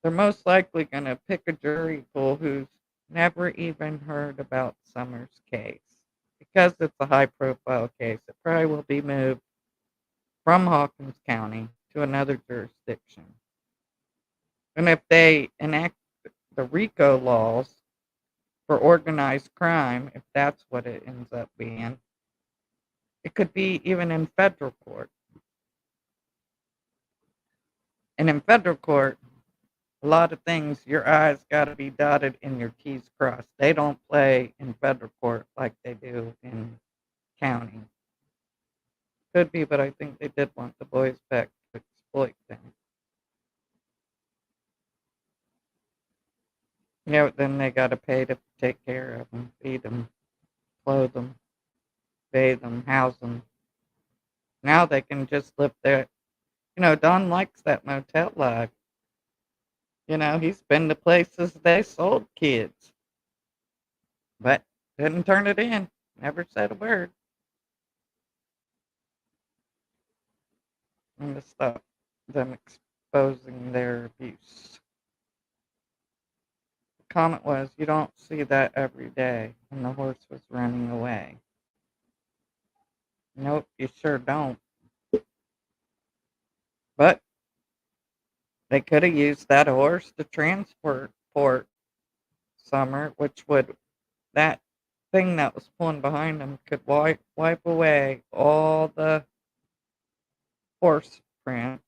they're most likely going to pick a jury pool who's never even heard about Summers' case. Because it's a high-profile case, it probably will be moved from Hawkins County to another jurisdiction. And if they enact the RICO laws for organized crime, if that's what it ends up being, it could be even in federal court. And in federal court, a lot of things, your I's got to be dotted and your T's crossed. They don't play in federal court like they do in county. Could be, but I think they did want the boys back to exploit them. Yeah, but then they got to pay to take care of them, feed them, clothe them, bathe them, house them. Now they can just live there. Don likes that motel life. He's been to places they sold kids, but didn't turn it in. Never said a word. And to stop them exposing their abuse. The comment was, you don't see that every day, and the horse was running away. Nope, you sure don't. But they could have used that horse to transport Summer, that thing that was pulling behind them could wipe away all the horse prints,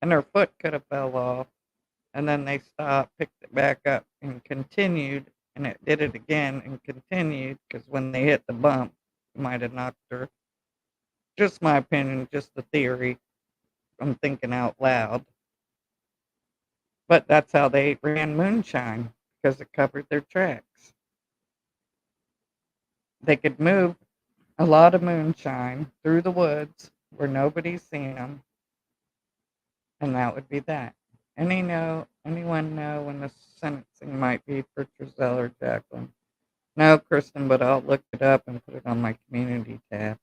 and her foot could have fell off, and then they stopped, picked it back up, and continued, and it did it again and continued, because when they hit the bump, it might have knocked her. Just my opinion, just the theory. I'm thinking out loud. But that's how they ran moonshine, because it covered their tracks. They could move a lot of moonshine through the woods where nobody's seen them, and that would be that. Anyone know when the sentencing might be for Trezell or Jaqueline? No, Kristen, but I'll look it up and put it on my community tab.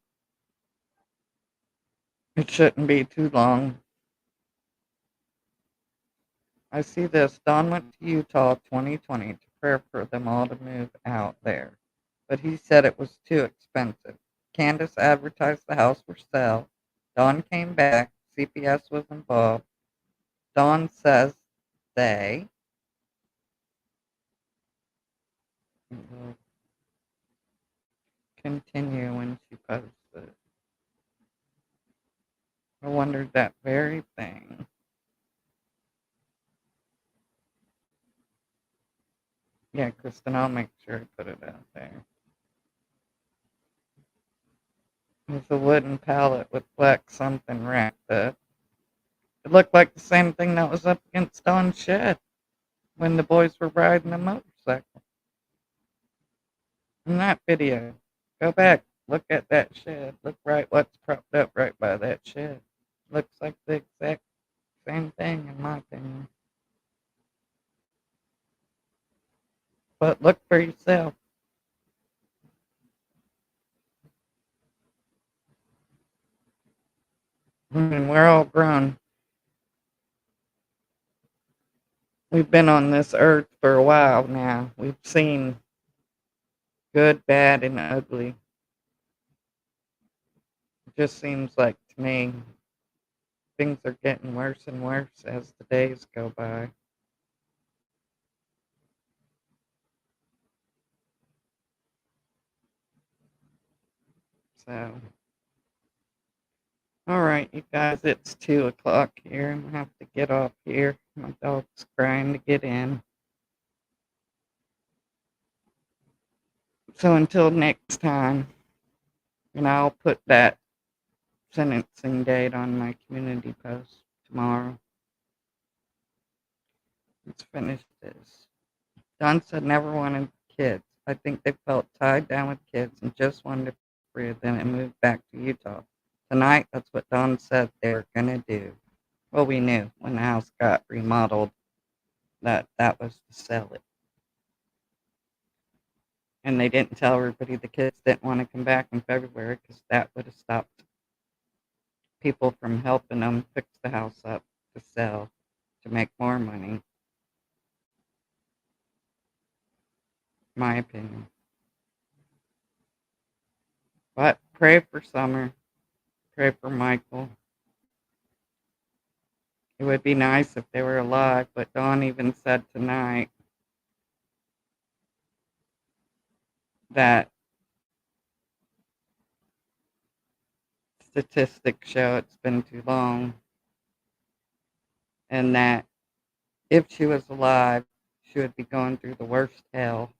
It shouldn't be too long. I see this. Don went to Utah 2020 to prepare for them all to move out there, but he said it was too expensive. Candace advertised the house for sale. Don came back. CPS was involved. Don says they will continue when she posts it. I wondered that very thing. Yeah, Kristen, I'll make sure I put it out there. There's a wooden pallet with black something wrapped up. It looked like the same thing that was up against Don's shed. when the boys were riding the motorcycle. In that video, go back, look at that shed. Look right what's propped up right by that shed. Looks like the exact same thing in my opinion. But look for yourself. I mean, we're all grown. We've been on this earth for a while now. We've seen good, bad, and ugly. It just seems like to me things are getting worse and worse as the days go by. So, all right, you guys, it's 2 o'clock here. I'm gonna have to get off here. My dog's crying to get in. So until next time, and I'll put that sentencing date on my community post tomorrow. Let's finish this. Don said never wanted kids. I think they felt tied down with kids and just wanted to free them and move back to Utah. Tonight, that's what Don said they were going to do. Well, we knew when the house got remodeled that that was to sell it. And they didn't tell everybody the kids didn't want to come back in February because that would have stopped people from helping them fix the house up to sell to make more money. My opinion. But pray for Summer. Pray for Michael. It would be nice if they were alive, but Dawn even said tonight that statistics show it's been too long, and that if she was alive, she would be going through the worst hell.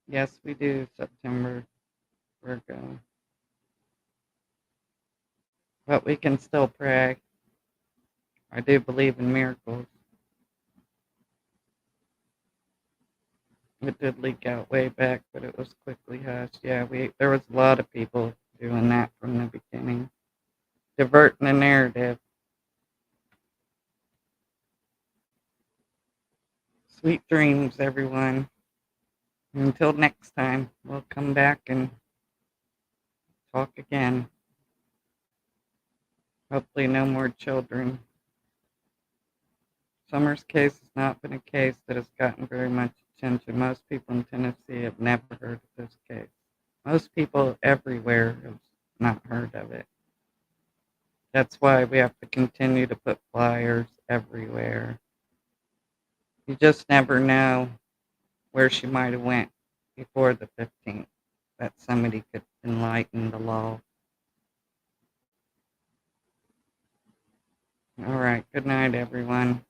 Yes, we do, September, Virgo. But we can still pray. I do believe in miracles. It did leak out way back, but it was quickly hushed. Yeah, there was a lot of people doing that from the beginning, diverting the narrative. Sweet dreams, everyone. Until next time, we'll come back and talk again. Hopefully, no more children. Summer's case has not been a case that has gotten very much attention. Most people in Tennessee have never heard of this case. Most people everywhere have not heard of it. That's why we have to continue to put flyers everywhere. You just never know where she might have went before the 15th, that somebody could enlighten the law. All right, good night, everyone.